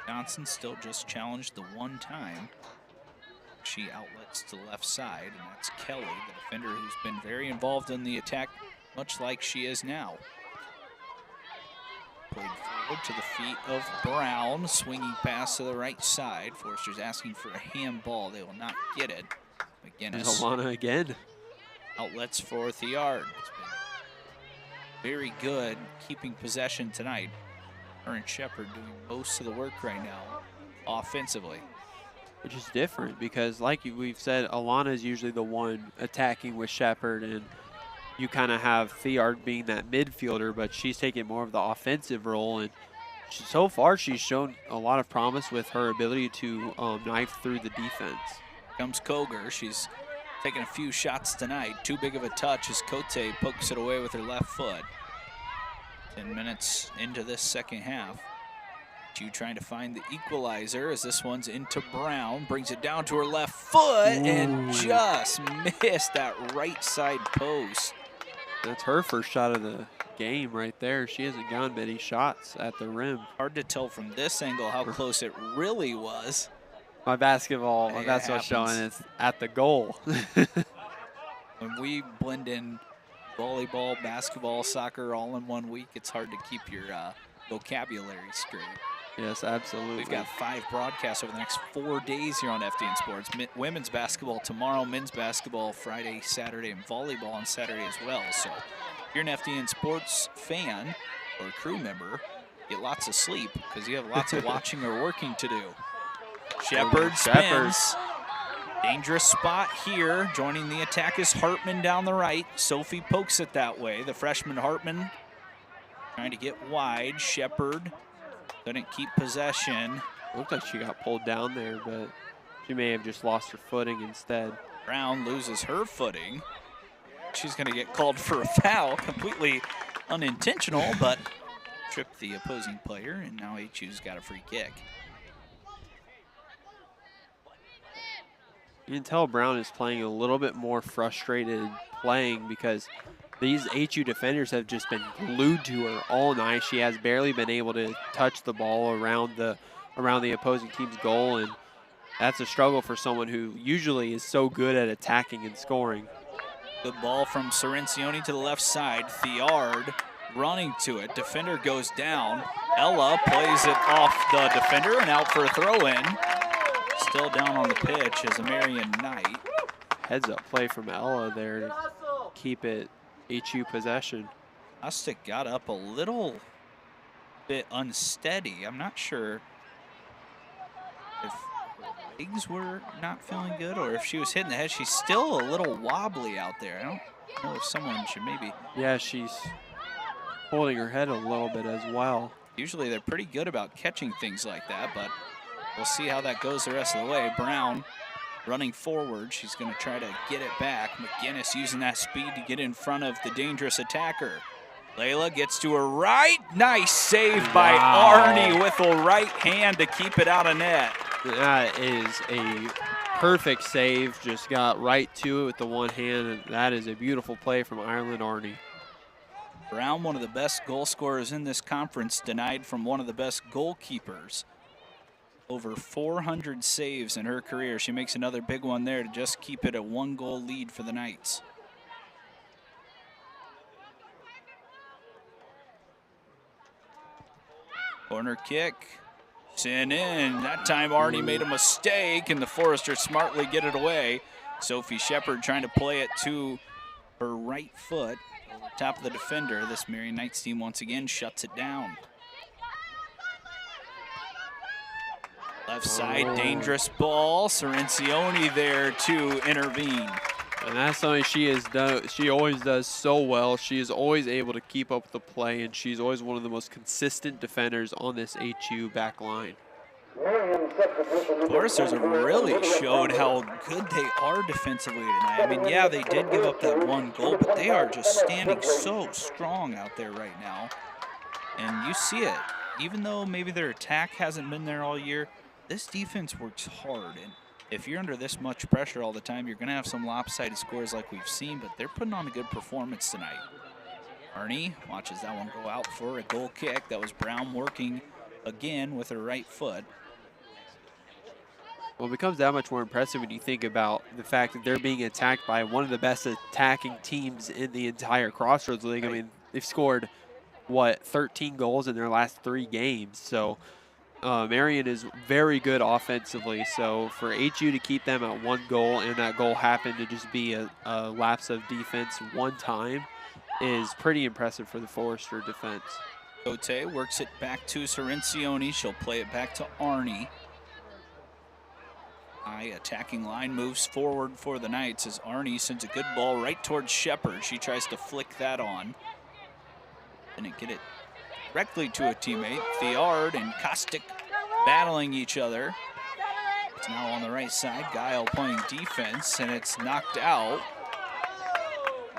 Johnson still just challenged the one time. She outlets to the left side, and that's Kelly, the defender who's been very involved in the attack, much like she is now. Played forward to the feet of Brown, swinging pass to the right side. Foresters asking for a handball. They will not get it. McGinnis. Alana again. Outlets for Theard. It's been very good keeping possession tonight. Her and Shepard doing most of the work right now offensively. Which is different because, like we've said, Alana is usually the one attacking with Shepard, and you kind of have Theard being that midfielder, but she's taking more of the offensive role. And so far, she's shown a lot of promise with her ability to knife through the defense. Comes Koger. She's taking a few shots tonight. Too big of a touch as Cote pokes it away with her left foot. 10 minutes into this second half. HU trying to find the equalizer as this one's into Brown. Brings it down to her left foot and just missed that right side post. That's her first shot of the game right there. She hasn't gotten many shots at the rim. Hard to tell from this angle how close it really was. My basketball showing it's at the goal. When we blend in volleyball, basketball, soccer all in 1 week, it's hard to keep your vocabulary straight. Yes, absolutely. We've got 5 broadcasts over the next 4 days here on FDN Sports. Women's basketball tomorrow, men's basketball Friday, Saturday, and volleyball on Saturday as well. So if you're an FDN Sports fan or crew member, get lots of sleep because you have lots of watching or working to do. Shepard spins. Dangerous spot here. Joining the attack is Hartman down the right. Sophie pokes it that way. The freshman Hartman trying to get wide. Shepard couldn't keep possession. Looked like she got pulled down there, but she may have just lost her footing instead. Brown loses her footing. She's going to get called for a foul. Completely unintentional, but tripped the opposing player, and now HU's got a free kick. You can tell Brown is playing a little bit more frustrated playing because these HU defenders have just been glued to her all night. She has barely been able to touch the ball around the opposing team's goal, and that's a struggle for someone who usually is so good at attacking and scoring. Good ball from Cirencioni to the left side. Thiard running to it. Defender goes down. Ella plays it off the defender and out for a throw-in. Still down on the pitch is a Marian Knight. Heads up play from Ella there to keep it HU possession. Lustig got up a little bit unsteady. I'm not sure if her legs were not feeling good or if she was hitting the head. She's still a little wobbly out there. I don't know if someone should maybe. Yeah, she's holding her head a little bit as well. Usually they're pretty good about catching things like that, but we'll see how that goes the rest of the way. Brown running forward. She's going to try to get it back. McGinnis using that speed to get in front of the dangerous attacker. Layla gets to her right. Nice save by Arnie with a right hand to keep it out of net. That is a perfect save. Just got right to it with the one hand. And that is a beautiful play from Ireland Arnie. Brown, one of the best goal scorers in this conference, denied from one of the best goalkeepers. Over 400 saves in her career. She makes another big one there to just keep it a 1-goal lead for the Knights. Corner kick. Sent in. That time Arnie made a mistake, and the Foresters smartly get it away. Sophie Shepard trying to play it to her right foot. Over top of the defender. This Marian Knights team once again shuts it down. Left side, dangerous ball. Cirencioni there to intervene. And that's something she has done. She always does so well. She is always able to keep up with the play, and she's always one of the most consistent defenders on this HU back line. Foresters have really showed how good they are defensively tonight. I mean, yeah, they did give up that 1 goal, but they are just standing so strong out there right now. And you see it. Even though maybe their attack hasn't been there all year, this defense works hard, and if you're under this much pressure all the time, you're going to have some lopsided scores like we've seen, but they're putting on a good performance tonight. Arnie watches that one go out for a goal kick. That was Brown working again with her right foot. Well, it becomes that much more impressive when you think about the fact that they're being attacked by one of the best attacking teams in the entire Crossroads League. I mean, they've scored, what, 13 goals in their last 3 games, so Marian is very good offensively, so for HU to keep them at 1 goal and that goal happened to just be a lapse of defense one time is pretty impressive for the Forester defense. Cote works it back to Cirencioni. She'll play it back to Arnie. High attacking line moves forward for the Knights as Arnie sends a good ball right towards Shepard. She tries to flick that on. Didn't get it directly to a teammate. Thiard and Kostic battling each other. It's now on the right side. Guile playing defense, and it's knocked out.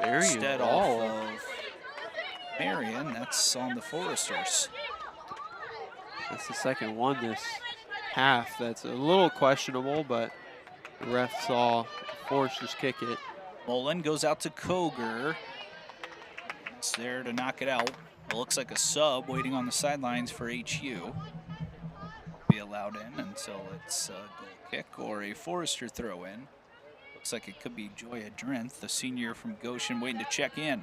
Very Instead off of Marian. That's on the Foresters. That's the second one this half. That's a little questionable, but the ref saw Foresters kick it. Mullen goes out to Koger. It's there to knock it out. It looks like a sub waiting on the sidelines for HU. Be allowed in until it's a goal kick or a Forester throw in. Looks like it could be Joya Drenth, the senior from Goshen, waiting to check in.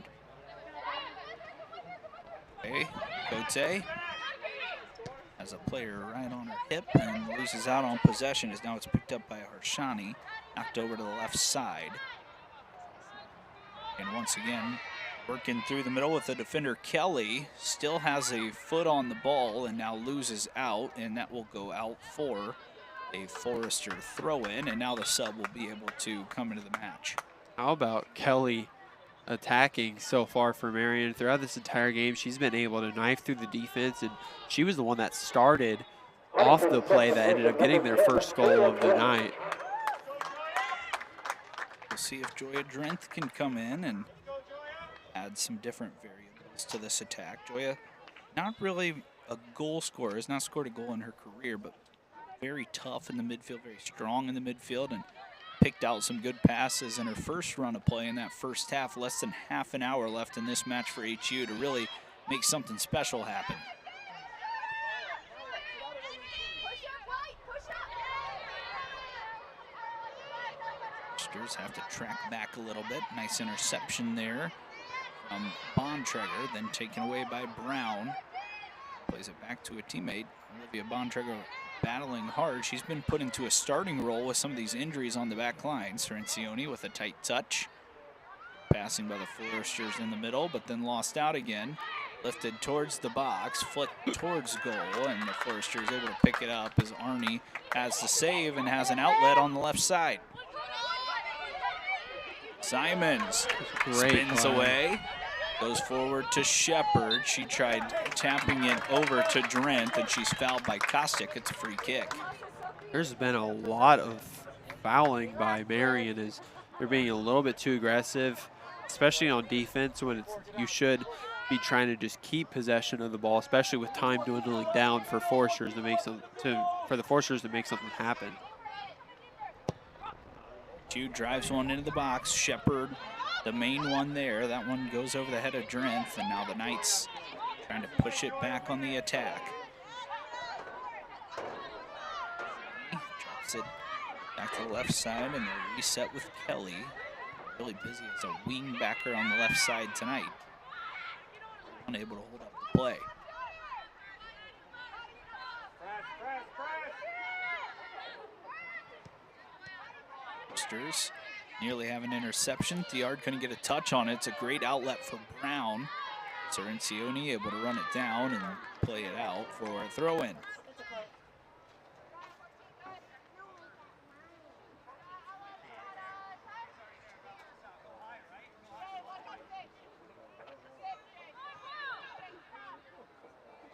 Okay, Cote has a player right on her hip and loses out on possession as now it's picked up by Harshani, knocked over to the left side. And once again, working through the middle with the defender Kelly, still has a foot on the ball and now loses out, and that will go out for a Forester throw-in, and now the sub will be able to come into the match. How about Kelly attacking so far for Marian throughout this entire game? She's been able to knife through the defense, and she was the one that started off the play that ended up getting their first goal of the night. We'll see if Joya Drenth can come in and add some different variables to this attack. Joya, not really a goal scorer, has not scored a goal in her career, but very tough in the midfield, very strong in the midfield, and picked out some good passes in her first run of play in that first half. Less than half an hour left in this match for HU to really make something special happen. Have to track back a little bit. Nice interception there from Bontrager, then taken away by Brown. Plays it back to a teammate. Olivia Bontrager battling hard. She's been put into a starting role with some of these injuries on the back line. Cerencioni with a tight touch. Passing by the Foresters in the middle, but then lost out again. Lifted towards the box, flicked towards goal, and the Foresters able to pick it up as Arnie has the save and has an outlet on the left side. Simons spins away, goes forward to Shepard. She tried tapping it over to Drent, and she's fouled by Kostick. It's a free kick. There's been a lot of fouling by Marian as they're being a little bit too aggressive, especially on defense when you should be trying to just keep possession of the ball, especially with time dwindling down for Foresters to make the Foresters to make something happen. Drives one into the box. Shepard, the main one there. That one goes over the head of Drenth, and now the Knights trying to push it back on the attack. Drops it back to the left side, and they reset with Kelly. Really busy as a wing backer on the left side tonight. Unable to hold up the play. Nearly have an interception. Thiard couldn't get a touch on it. It's a great outlet for Brown. Cerencioni able to run it down and play it out for a throw-in.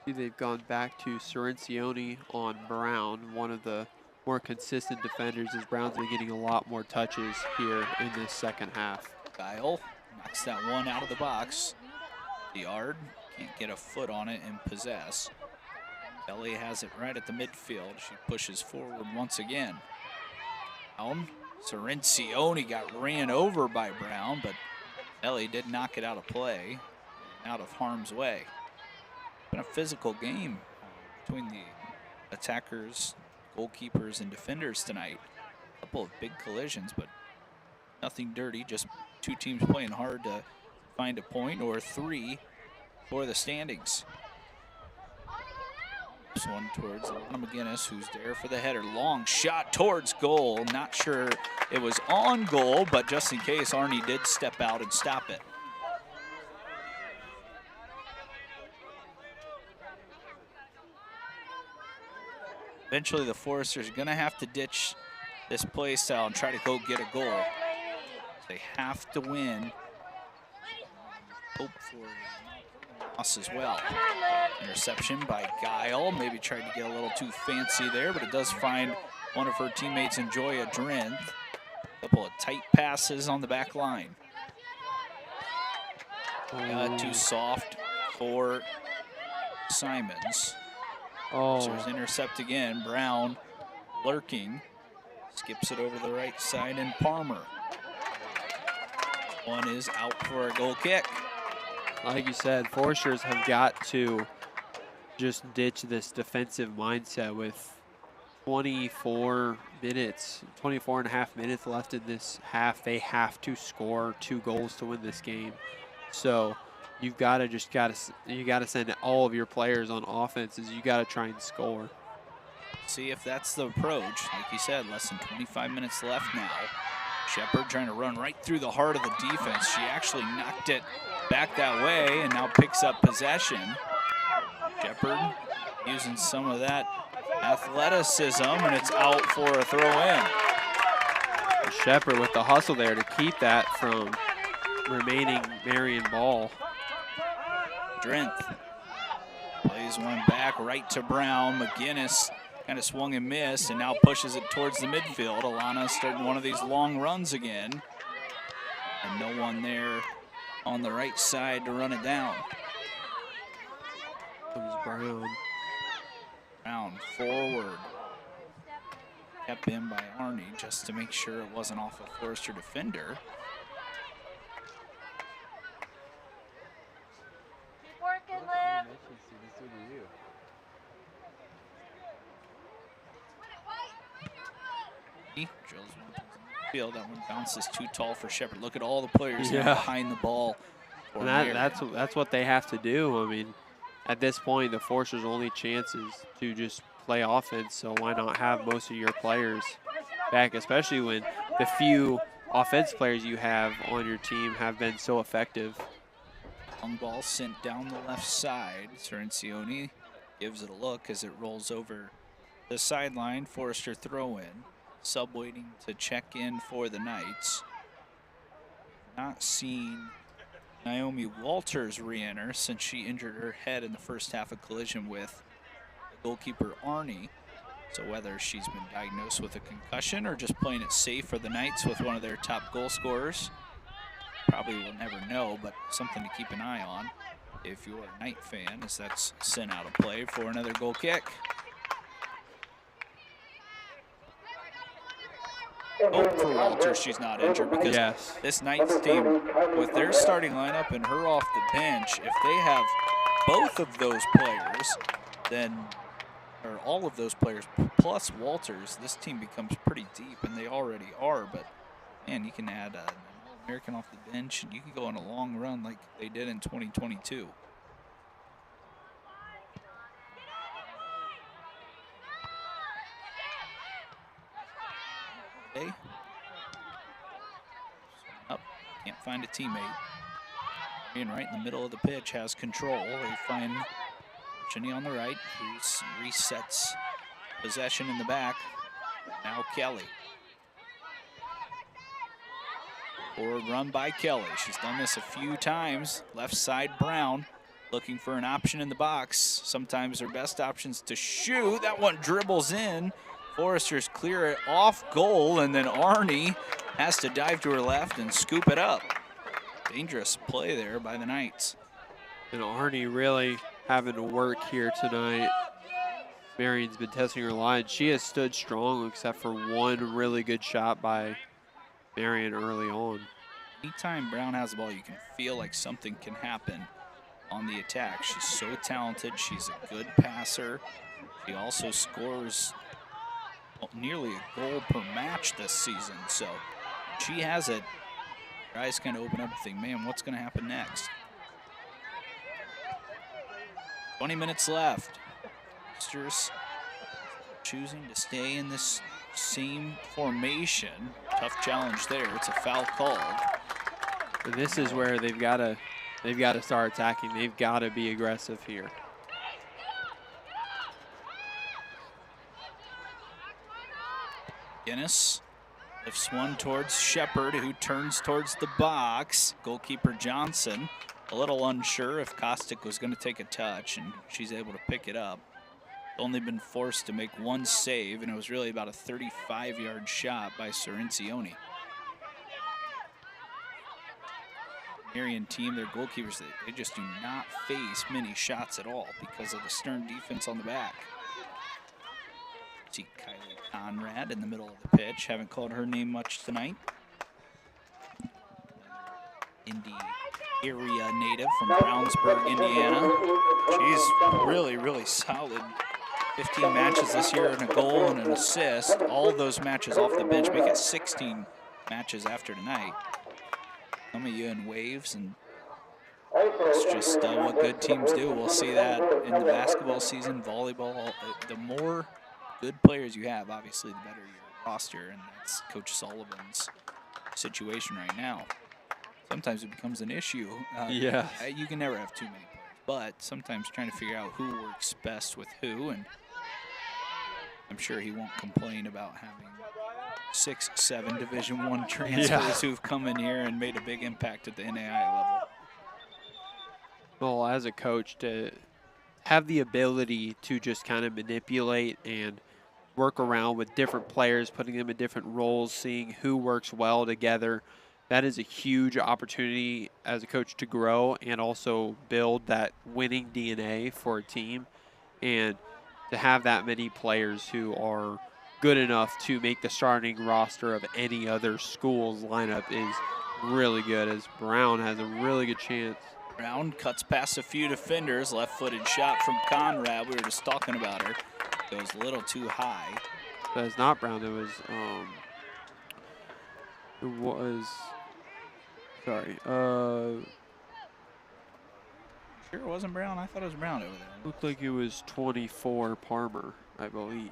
They've gone back to Cerencioni on Brown, one of the more consistent defenders, as Brown's been getting a lot more touches here in this second half. Guile knocks that one out of the box. Thiard can't get a foot on it and possess. Kelly has it right at the midfield. She pushes forward once again. Brown, Cerencioni got ran over by Brown, but Kelly did knock it out of play, out of harm's way. Been a physical game between the attackers, goalkeepers, and defenders tonight. A couple of big collisions, but nothing dirty, just two teams playing hard to find a point, or three for the standings. This one towards Alana McGinnis, who's there for the header. Long shot towards goal. Not sure it was on goal, but just in case, Arnie did step out and stop it. Eventually, the Foresters are going to have to ditch this play style and try to go get a goal. They have to win. Hope for a loss as well. Interception by Guile. Maybe tried to get a little too fancy there, but it does find one of her teammates in Joya Drenth. A couple of tight passes on the back line. Too soft. for Simons. Oh. There's intercept again. Brown lurking. Skips it over the right side, and Palmer. One is out for a goal kick. Like you said, Foresters have got to just ditch this defensive mindset with 24 and a half minutes left in this half. They have to score 2 goals to win this game. So you've got to send all of your players on offenses. You got to try and score. See if that's the approach. Like you said, less than 25 minutes left now. Shepard trying to run right through the heart of the defense. She actually knocked it back that way and now picks up possession. Shepard using some of that athleticism, and it's out for a throw-in. Shepard with the hustle there to keep that from remaining Marian ball. Strength plays one back right to Brown. McGinnis kind of swung and missed and now pushes it towards the midfield. Alana starting one of these long runs again. And no one there on the right side to run it down. Comes Brown. Brown forward. Kept in by Arnie just to make sure it wasn't off a Forester defender. Keep working, Liv. Drills one towards the field. That one bounces too tall for Shepard. Look at all the players now behind the ball. And that's what they have to do. I mean, at this point, the Foresters' only chance is to just play offense, so why not have most of your players back, especially when the few offense players you have on your team have been so effective. Long ball sent down the left side. Cirencioni gives it a look as it rolls over the sideline. Forester throw in. Sub waiting to check in for the Knights. Not seen Naomi Walters re-enter since she injured her head in the first half of collision with the goalkeeper Arnie. So whether she's been diagnosed with a concussion or just playing it safe for the Knights with one of their top goal scorers, probably will never know, but something to keep an eye on if you're a Knight fan, as that's sent out of play for another goal kick. Hope for Walters she's not injured, because this Knights team, with their starting lineup and her off the bench, if they have both of those players, then, or all of those players plus Walters, this team becomes pretty deep, and they already are. But man, you can add an American off the bench, and you can go on a long run like they did in 2022. Up, can't find a teammate. Being right in the middle of the pitch, has control. They find Jenny on the right, who resets possession in the back. Now Kelly. Forward run by Kelly. She's done this a few times. Left side Brown, looking for an option in the box. Sometimes their best option's to shoot. That one dribbles in. Foresters clear it off goal, and then Arnie has to dive to her left and scoop it up. Dangerous play there by the Knights. And Arnie really having to work here tonight. Marian's been testing her line. She has stood strong except for one really good shot by Marian early on. Anytime Brown has the ball, you can feel like something can happen on the attack. She's so talented. She's a good passer. She also scores nearly a goal per match this season. So she has it. Her eyes kind of open up and think, man, what's going to happen next? 20 minutes left. Foresters choosing to stay in this same formation. Tough challenge there. It's a foul called. And this is where they've got to start attacking. They've got to be aggressive here. Guinness lifts one towards Shepard, who turns towards the box. Goalkeeper Johnson a little unsure if Kostick was going to take a touch, and she's able to pick it up. Only been forced to make one save, and it was really about a 35-yard shot by Cirencioni. Marian team, their goalkeepers, they just do not face many shots at all because of the stern defense on the back. See Kylie Conrad in the middle of the pitch. Haven't called her name much tonight. Indy area native from Brownsburg, Indiana. She's really, really solid. 15 matches this year and a goal and an assist. All of those matches off the bench make it 16 matches after tonight. Some of you in waves, and it's just what good teams do. We'll see that in the basketball season, volleyball. The more good players you have, obviously, the better your roster, and that's Coach Sullivan's situation right now. Sometimes it becomes an issue. Yeah. You can never have too many players, but sometimes trying to figure out who works best with who, and I'm sure he won't complain about having 6, 7 Division I transfers who've come in here and made a big impact at the NAI level. Well, as a coach, to have the ability to just kind of manipulate and work around with different players, putting them in different roles, seeing who works well together, that is a huge opportunity as a coach to grow and also build that winning DNA for a team. And to have that many players who are good enough to make the starting roster of any other school's lineup is really good, as Brown has a really good chance. Brown cuts past a few defenders, left-footed shot from Conrad. We were just talking about her. Goes a little too high. That was not Brown, sorry. Sure it wasn't Brown? I thought it was Brown over there. Looked like it was 24 Parmer, I believe.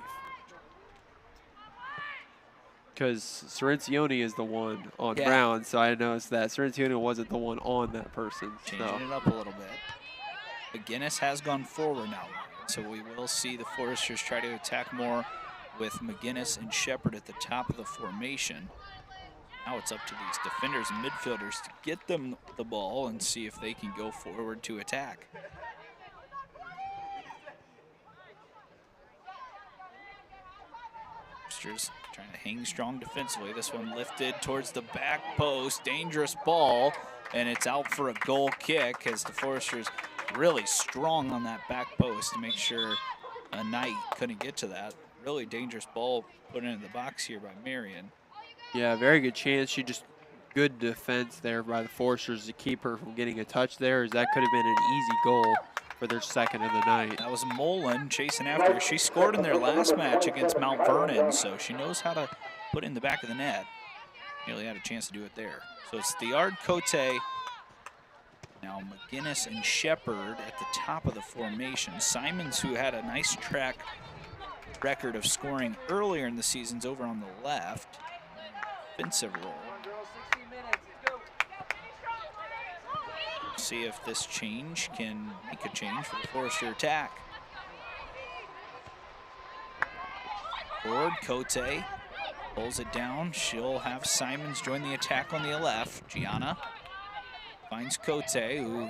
Because Cirencione is the one on Brown, so I noticed that Cirencione wasn't the one on that person. Changing it up a little bit. McGinnis has gone forward now, so we will see the Foresters try to attack more with McGinnis and Shepard at the top of the formation. Now it's up to these defenders and midfielders to get them the ball and see if they can go forward to attack. Foresters trying to hang strong defensively. This one lifted towards the back post. Dangerous ball, and it's out for a goal kick as the Foresters really strong on that back post to make sure a Knight couldn't get to that. Really dangerous ball put into the box here by Marian. Yeah, very good chance. She just good defense there by the Foresters to keep her from getting a touch there, as that could have been an easy goal for their second of the night. That was Mullen chasing after her. She scored in their last match against Mount Vernon, so she knows how to put it in the back of the net. Nearly had a chance to do it there. So it's Thiard, Cote, now McGinnis and Shepard at the top of the formation. Simons, who had a nice track record of scoring earlier in the seasons, over on the left. Offensive role. See if this change can make a change for the Forester attack. Forward, Cote pulls it down. She'll have Simons join the attack on the left. Gianna finds Cote, who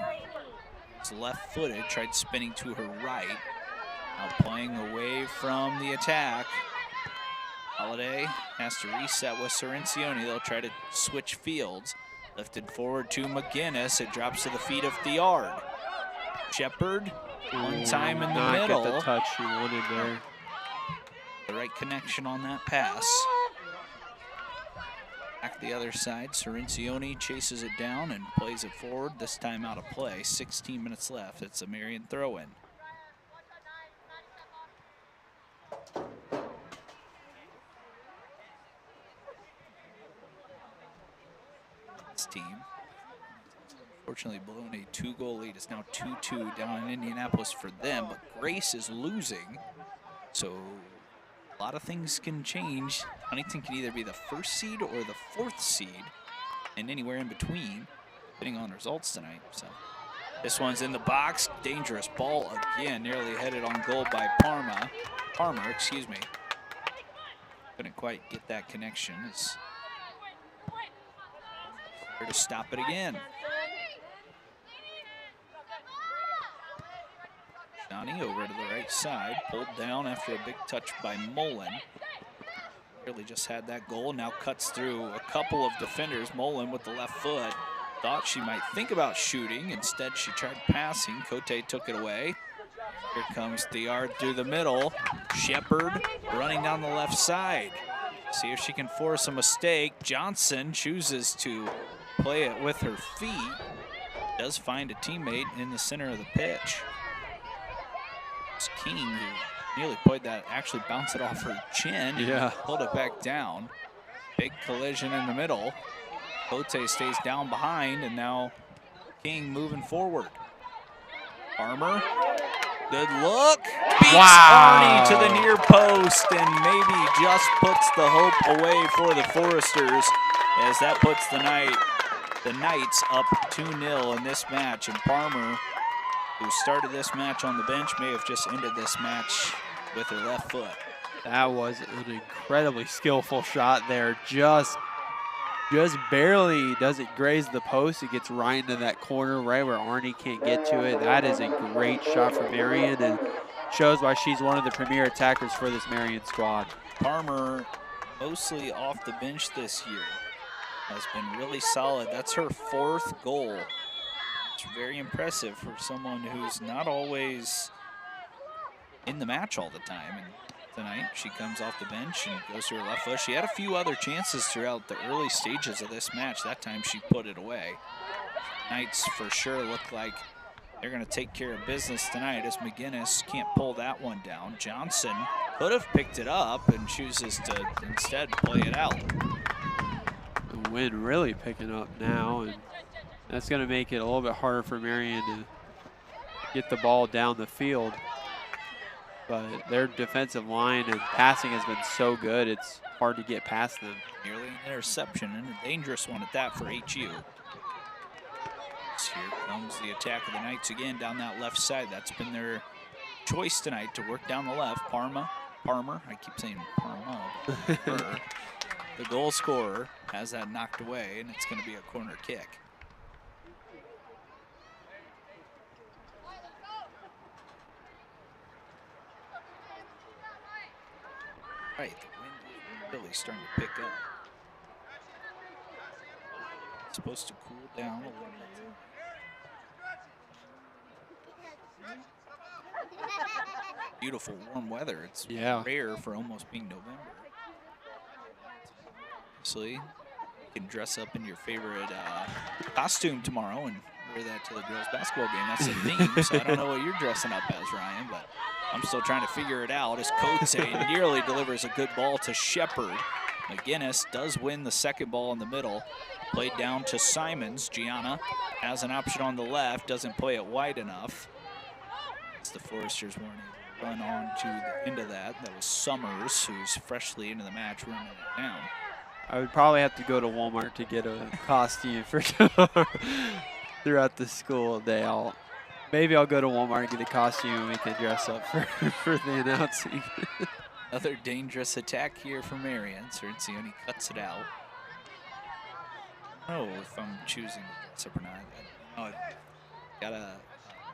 is left-footed, tried spinning to her right. Now playing away from the attack. Holiday has to reset with Cirencione. They'll try to switch fields. Lifted forward to McGinnis. It drops to the feet of Thiard. Shepard, one time in the middle. Not get the touch she wanted there. The right connection on that pass. Back the other side. Cirencione chases it down and plays it forward. This time out of play. 16 minutes left. It's a Marian throw-in. Team. Fortunately, blown a 2-goal lead. It's now 2-2 down in Indianapolis for them, but Grace is losing. So a lot of things can change. Huntington can either be the first seed or the 4th seed, and anywhere in between, depending on results tonight. So this one's in the box. Dangerous ball again, nearly headed on goal by Parmer, excuse me. Couldn't quite get that connection. It's to stop it again. Johnny over to the right side, pulled down after a big touch by Mullen. Really just had that goal, now cuts through a couple of defenders. Mullen with the left foot thought she might think about shooting. Instead, she tried passing. Cote took it away. Here comes Thiard through the middle. Shepard running down the left side. See if she can force a mistake. Johnson chooses to play it with her feet. Does find a teammate in the center of the pitch. It's King who nearly played that, actually bounced it off her chin. Yeah. Pulled it back down. Big collision in the middle. Cote stays down behind, and now King moving forward. Farmer, good look. Beats Arnie to the near post, and maybe just puts the hope away for the Foresters, as that puts the Knights up 2-0 in this match. And Farmer, who started this match on the bench, may have just ended this match with her left foot. That was an incredibly skillful shot there. Just barely does it graze the post. It gets right into that corner, right where Arnie can't get to it. That is a great shot from Marian, and shows why she's one of the premier attackers for this Marian squad. Farmer, mostly off the bench this year, has been really solid. That's her 4th goal. It's very impressive for someone who's not always in the match all the time. And tonight she comes off the bench and goes to her left foot. She had a few other chances throughout the early stages of this match. That time she put it away. Knights for sure look like they're going to take care of business tonight, as McGinnis can't pull that one down. Johnson could have picked it up and chooses to instead play it out. The wind really picking up now, and that's going to make it a little bit harder for Marian to get the ball down the field. But their defensive line and passing has been so good, it's hard to get past them. Nearly an interception, and a dangerous one at that for HU. Here comes the attack of the Knights again down that left side. That's been their choice tonight, to work down the left. Parma, I keep saying Parma. Her, the goal scorer, has that knocked away, and it's going to be a corner kick. Right, the wind is really starting to pick up. It's supposed to cool down a little bit. Beautiful warm weather. It's rare for almost being November. Obviously, you can dress up in your favorite costume tomorrow and wear that to the girls' basketball game. That's the theme, so I don't know what you're dressing up as, Ryan, but I'm still trying to figure it out, as Coates nearly delivers a good ball to Shepard. McGinnis does win the second ball in the middle. Played down to Simons. Gianna has an option on the left, doesn't play it wide enough. As the Foresters weren't able to run on to the end of that. That was Summers, who's freshly into the match, running it down. I would probably have to go to Walmart to get a costume for throughout the school day. Maybe I'll go to Walmart and get a costume and we can dress up for the announcing. Another dangerous attack here for Marian. Cirincione cuts it out. I don't know if I'm choosing to dress up or not. I've got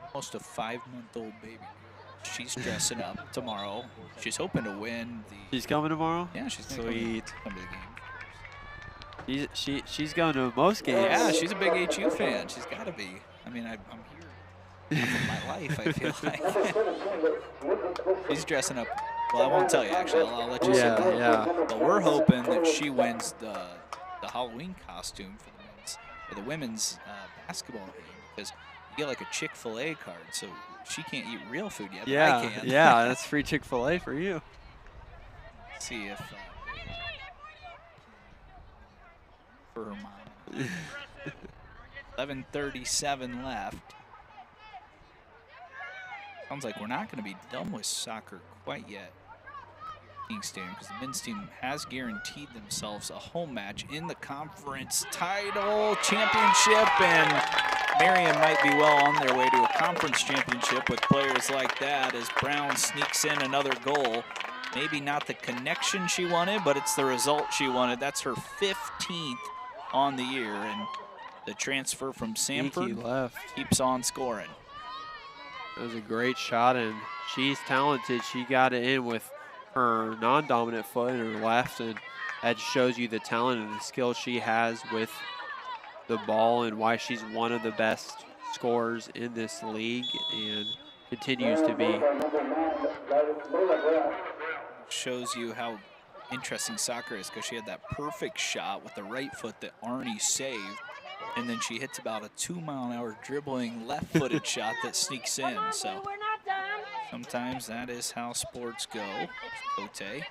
almost a 5-month-old baby girl. She's dressing up tomorrow. She's hoping to win the... She's coming tomorrow? Yeah, she's Sweet. Come to the game. She's going to most games. Yeah, she's a big HU fan. She's got to be. I mean, I'm here for my life, I feel like. She's dressing up. Well, I won't tell you, actually. I'll let you say that. Yeah. But we're hoping that she wins the Halloween costume for the women's basketball game, because you get like a Chick-fil-A card, so she can't eat real food yet, but I can. Yeah, that's free Chick-fil-A for you. Let's see if for her mom. 11:37 left. Sounds like we're not going to be done with soccer quite yet. Stadium, because the men's team has guaranteed themselves a home match in the conference title championship, and Marian might be well on their way to a conference championship with players like that, as Brown sneaks in another goal. Maybe not the connection she wanted, but it's the result she wanted. That's her 15th on the year, and the transfer from Sanford keeps on scoring. That was a great shot, and she's talented. She got it in with her non-dominant foot and her left, and that shows you the talent and the skill she has with the ball and why she's one of the best scorers in this league and continues to be. Shows you how interesting soccer is, because she had that perfect shot with the right foot that Arnie saved, and then she hits about a 2-mile-an-hour dribbling left-footed shot that sneaks in. So sometimes that is how sports go. Cote.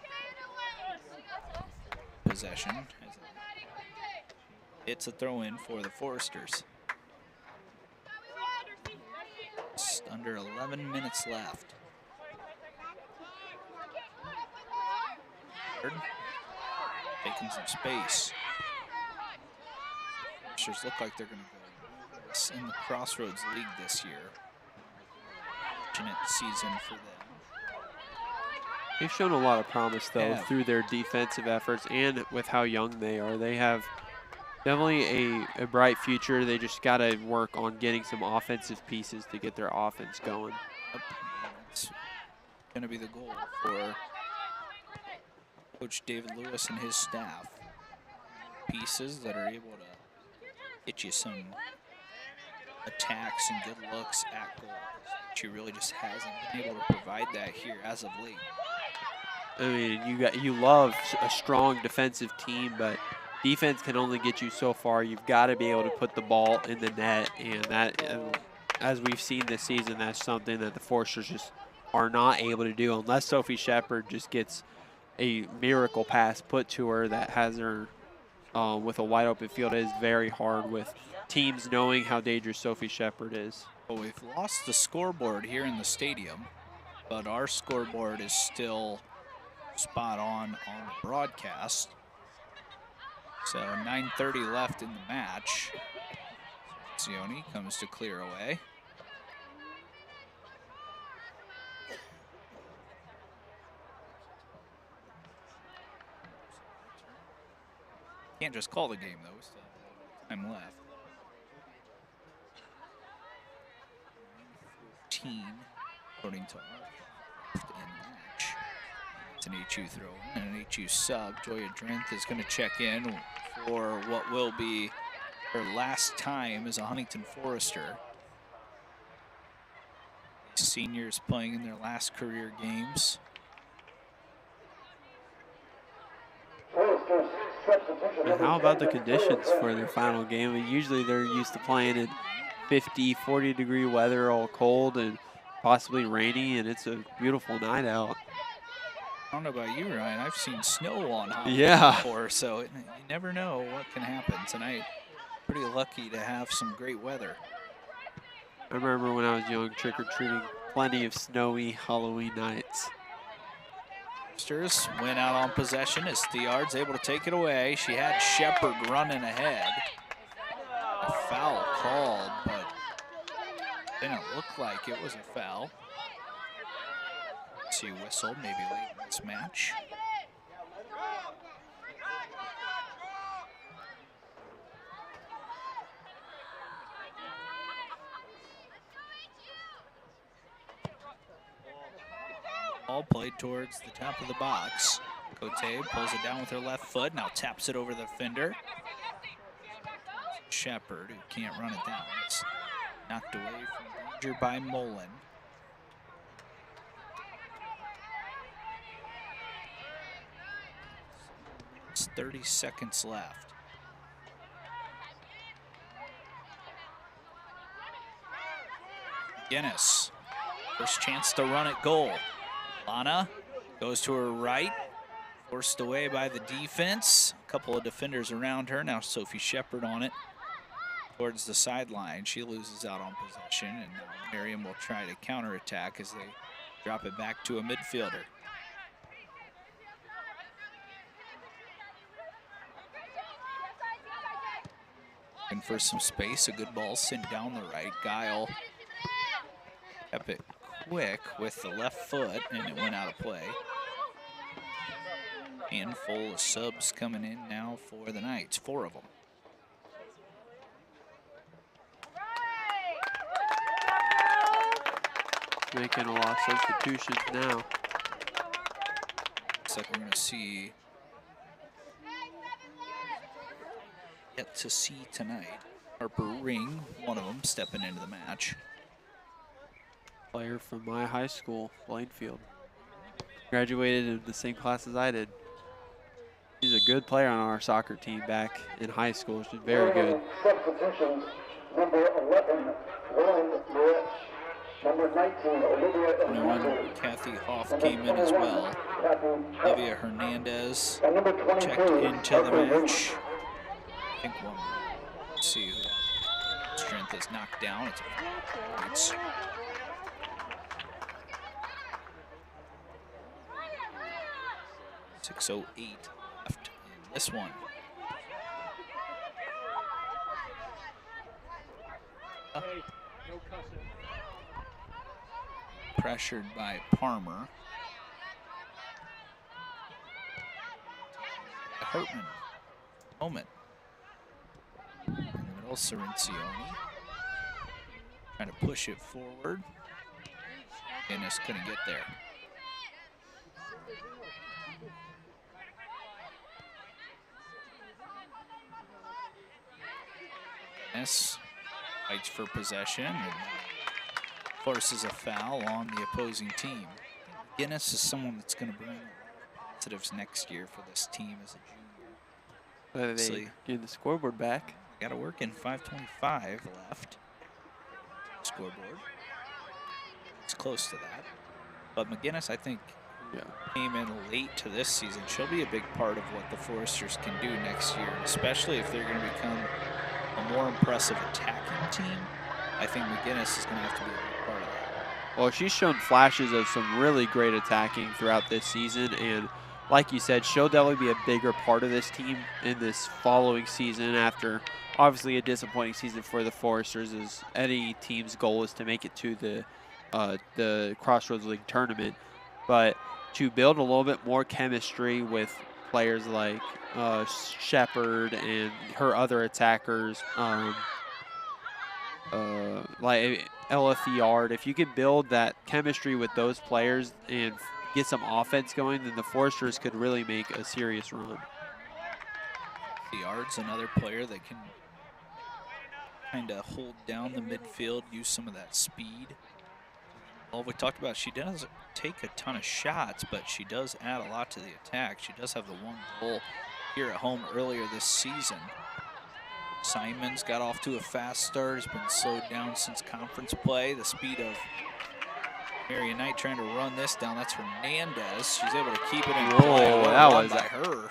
Possession. It's a throw-in for the Foresters. Just under 11 minutes left. Taking some space. Foresters look like they're going to go in the Crossroads League this year. Fortunate season for them. They've shown a lot of promise, though, through their defensive efforts and with how young they are. They have definitely a bright future. They just got to work on getting some offensive pieces to get their offense going. It's going to be the goal for Coach David Lewis and his staff. Pieces that are able to get you some attacks and good looks at goal. She really just hasn't been able to provide that here as of late. I mean, you love a strong defensive team, but defense can only get you so far. You've got to be able to put the ball in the net, and that, as we've seen this season, that's something that the Foresters just are not able to do unless Sophie Shepard just gets a miracle pass put to her that has her with a wide open field. It is very hard with teams knowing how dangerous Sophie Shepard is. Well, we've lost the scoreboard here in the stadium, but our scoreboard is still spot on the broadcast. So 9:30 left in the match. Zioni comes to clear away. Can't just call the game, though. We still have time left. 14, according to our left in match. It's an HU throw and an HU sub. Joya Drenth is going to check in for what will be her last time as a Huntington Forester. Seniors playing in their last career games. And how about the conditions for their final game? I mean, usually they're used to playing in 50, 40-degree weather, all cold and possibly rainy, and it's a beautiful night out. I don't know about you, Ryan. I've seen snow on Halloween before, so you never know what can happen tonight. Pretty lucky to have some great weather. I remember when I was young, trick-or-treating, plenty of snowy Halloween nights. Foresters went out on possession as Theard's able to take it away. She had Shepard running ahead. A foul called, but didn't look like it was a foul. See a whistle maybe late in this match. Ball played towards the top of the box. Cote pulls it down with her left foot, now taps it over the fender. Shepard, who can't run it down. It's knocked away from danger by Mullen. It's 30 seconds left. Guinness, first chance to run at goal. Lana goes to her right, forced away by the defense. A couple of defenders around her. Now Sophie Shepard on it towards the sideline. She loses out on possession, and Marian will try to counterattack as they drop it back to a midfielder. And for some space, a good ball sent down the right. Guile kept it quick with the left foot, and it went out of play. Handful of subs coming in now for the Knights, 4 of them. Making a lot of substitutions now. Looks like we're going to see, yet to see tonight. Harper Ring, one of them, stepping into the match. Player from my high school, Blainfield. Graduated in the same class as I did. She's a good player on our soccer team back in high school. She's very good. Substitutions, number 11, Lauren Moritz. Number 19, Olivia 21, Kathy Hoff came in as well. Olivia Hernandez checked into the match. I think one. Let's see who that strength is knocked down. It's 6:08 left in this one. Pressured by Parmer. Hartman. Moment. In the middle, Cirencioni. Trying to push it forward. Guinness couldn't get there. Guinness fights for possession and forces a foul on the opposing team. Guinness is someone that's going to bring positives next year for this team as a junior. But they get the scoreboard back. Got to work in 5:25 left. Scoreboard. It's close to that. But McGinnis, I think, came in late to this season. She'll be a big part of what the Foresters can do next year, especially if they're going to become a more impressive attacking team. I think McGinnis is going to have to be a big part of that. Well, she's shown flashes of some really great attacking throughout this season, and like you said, she'll definitely be a bigger part of this team in this following season after obviously a disappointing season for the Foresters, as any team's goal is to make it to the Crossroads League tournament. But to build a little bit more chemistry with players like Shepard and her other attackers, like Ella Thiard, if you can build that chemistry with those players and get some offense going, then the Foresters could really make a serious run. Thiard's another player that can kind of hold down the midfield, use some of that speed. Well, we talked about she doesn't take a ton of shots, but she does add a lot to the attack. She does have the one goal here at home earlier this season. Simons got off to a fast start, has been slowed down since conference play. The speed of Marian Knight trying to run this down. That's Hernandez. She's able to keep it in play. Whoa, that was by her.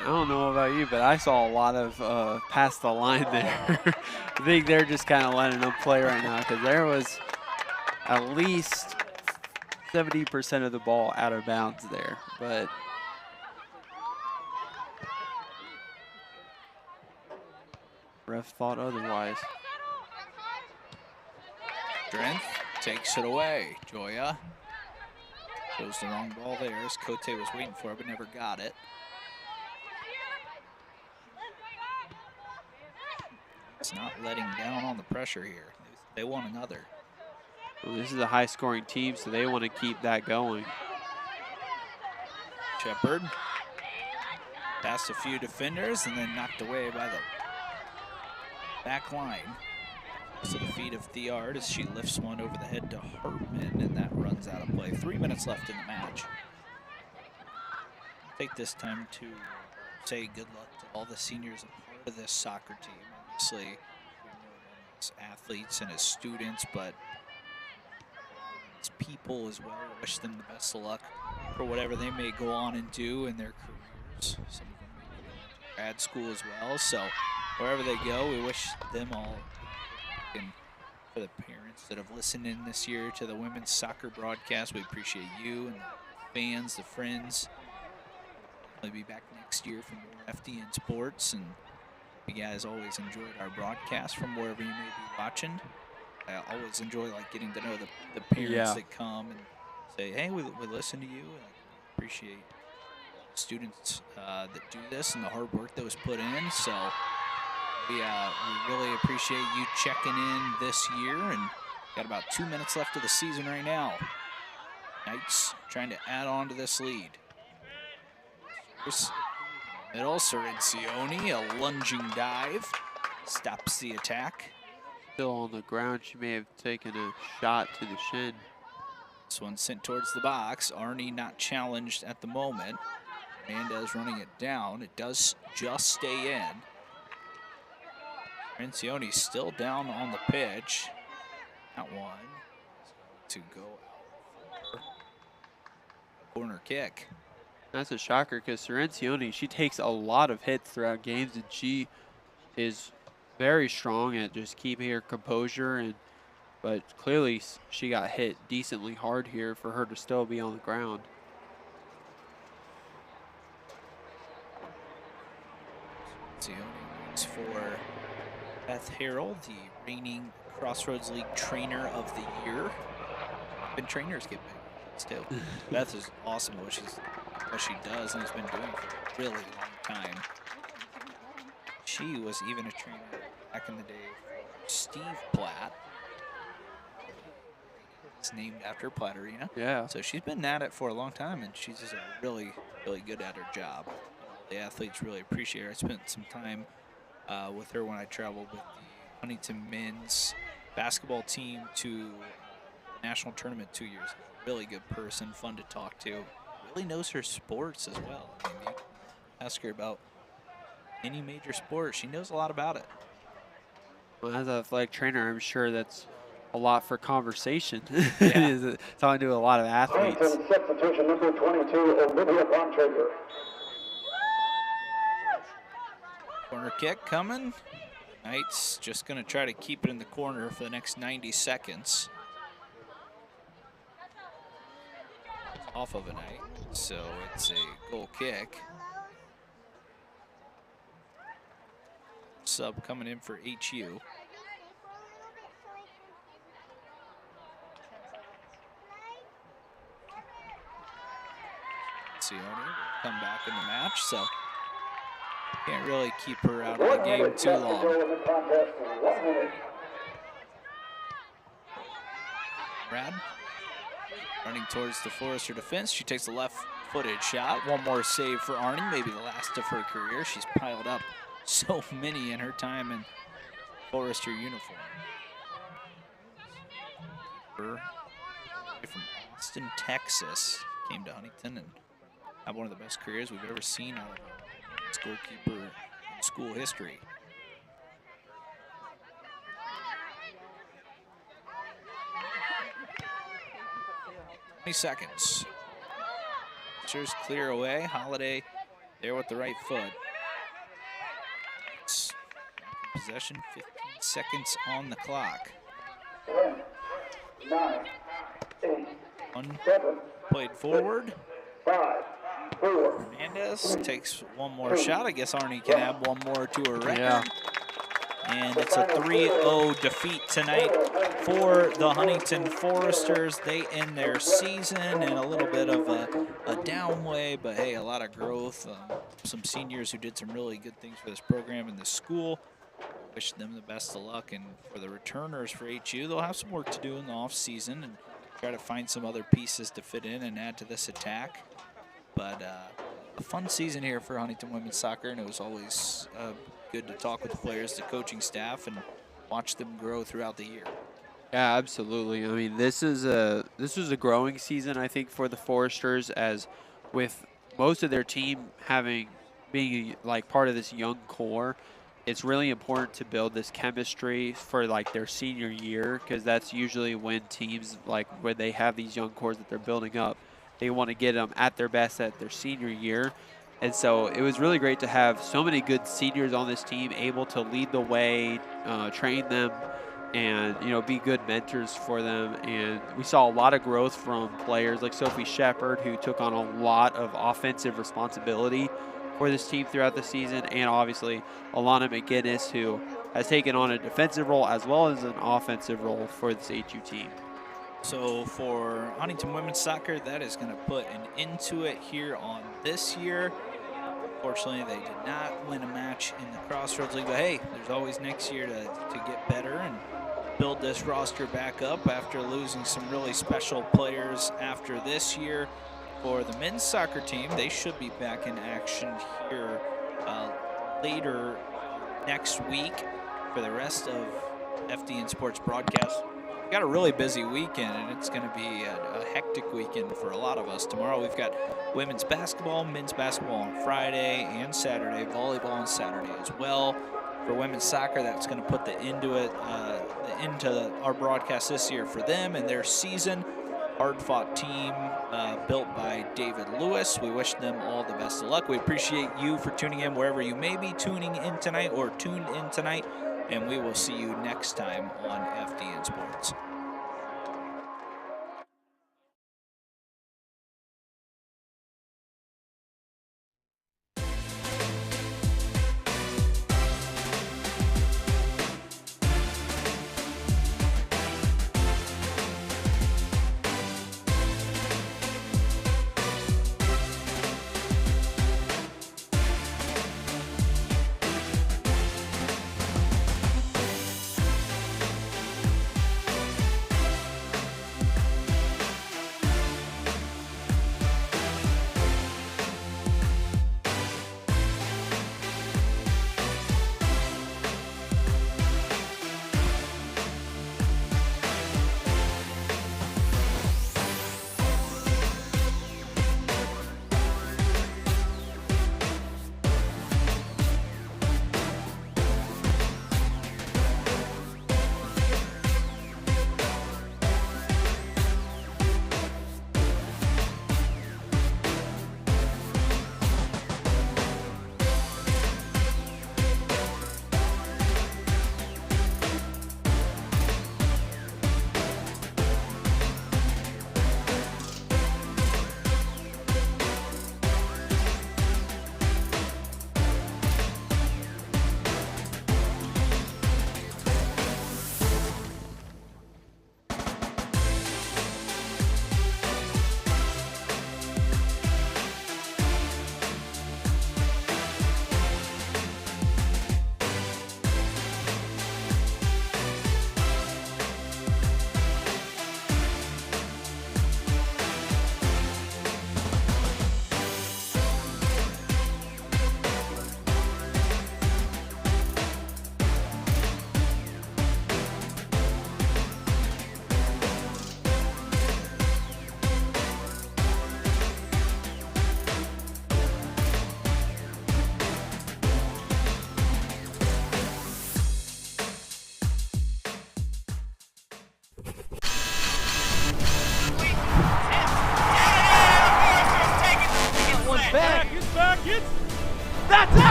I don't know about you, but I saw a lot of past the line there. I think they're just kind of letting them play right now because there was at least 70% of the ball out of bounds there. But ref thought otherwise. Strength takes it away. Joya shows the wrong ball there as Cote was waiting for it but never got it. It's not letting down on the pressure here. They want another. Well, this is a high-scoring team, so they want to keep that going. Shepard past a few defenders and then knocked away by the back line. To the feet of Thiard as she lifts one over the head to Hartman, and that runs out of play. 3 minutes left in the match. I'll take this time to say good luck to all the seniors a part of this soccer team. Obviously, we know them as athletes and as students, but as people as well. We wish them the best of luck for whatever they may go on and do in their careers. Some of them may go into grad school as well, so wherever they go, we wish them all. And for the parents that have listened in this year to the women's soccer broadcast, we appreciate you and the fans, the friends. We'll be back next year for more FDN Sports, and you guys always enjoyed our broadcast from wherever you may be watching. I always enjoy getting to know the parents that come and say, hey, we listen to you, and I appreciate students that do this and the hard work that was put in. So we really appreciate you checking in this year, and got about 2 minutes left of the season right now. Knights trying to add on to this lead. Middle, Cirencioni, a lunging dive. stops the attack. Still on the ground. She may have taken a shot to the shin. This one sent towards the box. Arnie not challenged at the moment. Hernandez running it down. It does just stay in. Francione still down on the pitch. That one to go out for corner kick. That's a shocker because Cirencione, she takes a lot of hits throughout games, and she is very strong at just keeping her composure. But clearly she got hit decently hard here for her to still be on the ground. Cirencione is for Beth Harrell, the reigning Crossroads League Trainer of the Year. And trainers get big too. Beth is awesome at what she does and has been doing for a really long time. She was even a trainer back in the day for Steve Platt. It's named after Platt Arena. Yeah. So she's been at it for a long time, and she's just really, really good at her job. The athletes really appreciate her. I spent some time with her when I traveled with the Huntington men's basketball team to the national tournament 2 years ago. Really good person, fun to talk to. Really knows her sports as well. I mean, you ask her about any major sport, she knows a lot about it. Well, as an athletic trainer, I'm sure that's a lot for conversation. Yeah. Talking to a lot of athletes. Substitution number 22, Olivia Bontrager. Corner kick coming. Knight's just going to try to keep it in the corner for the next 90 seconds. Off of a Knight, so it's a goal kick. Sub coming in for HU. Sione will come back in the match, so can't really keep her out of the game too long. Brad running towards the Forester defense. She takes the left-footed shot. One more save for Arnie, maybe the last of her career. She's piled up so many in her time in Forester uniform. Her from Austin, Texas, came to Huntington and had one of the best careers we've ever seen out of a goalkeeper in school history. 20 seconds. Just clear away. Holiday there with the right foot. It's possession, 15 seconds on the clock. 10, 9, 8, One 7, played forward. 5, 4. Hernandez takes one more shot. I guess Arnie can add one more to her record. Yeah. And it's a 3-0 defeat tonight for the Huntington Foresters. They end their season in a little bit of a down way, but hey, a lot of growth. Some seniors who did some really good things for this program and the school. Wish them the best of luck. And for the returners for HU, they'll have some work to do in the off season and try to find some other pieces to fit in and add to this attack. But a fun season here for Huntington women's soccer, and it was always good to talk with the players, the coaching staff, and watch them grow throughout the year. Yeah, absolutely. I mean, this is a growing season, I think, for the Foresters, as with most of their team being like part of this young core. It's really important to build this chemistry for like their senior year, because that's usually when teams like where they have these young cores that they're building up, they want to get them at their best at their senior year. And so it was really great to have so many good seniors on this team able to lead the way, train them, and be good mentors for them. And we saw a lot of growth from players like Sophie Shepard, who took on a lot of offensive responsibility for this team throughout the season, and obviously Alana McGinnis, who has taken on a defensive role as well as an offensive role for this HU team. So for Huntington women's soccer, that is going to put an end to it here on this year. Unfortunately, they did not win a match in the Crossroads League, but hey, there's always next year to get better and build this roster back up after losing some really special players after this year. For the men's soccer team, they should be back in action here later next week. for the rest of FDN Sports broadcast. We've got a really busy weekend, and it's going to be a hectic weekend for a lot of us. Tomorrow we've got women's basketball, men's basketball on Friday and Saturday, volleyball on Saturday as well. For women's soccer, that's going to put the end to our broadcast this year for them and their season. Hard-fought team built by David Lewis. We wish them all the best of luck. We appreciate you for tuning in wherever you may be tuning in tonight or tuned in tonight, and we will see you next time on FDN Sports.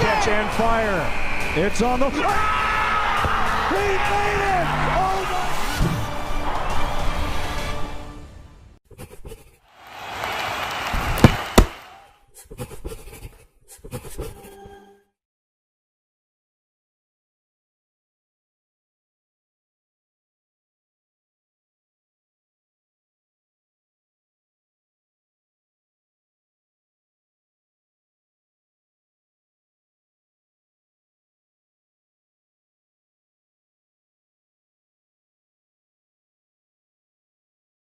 Catch and fire. It's on the... He made it! Oh my...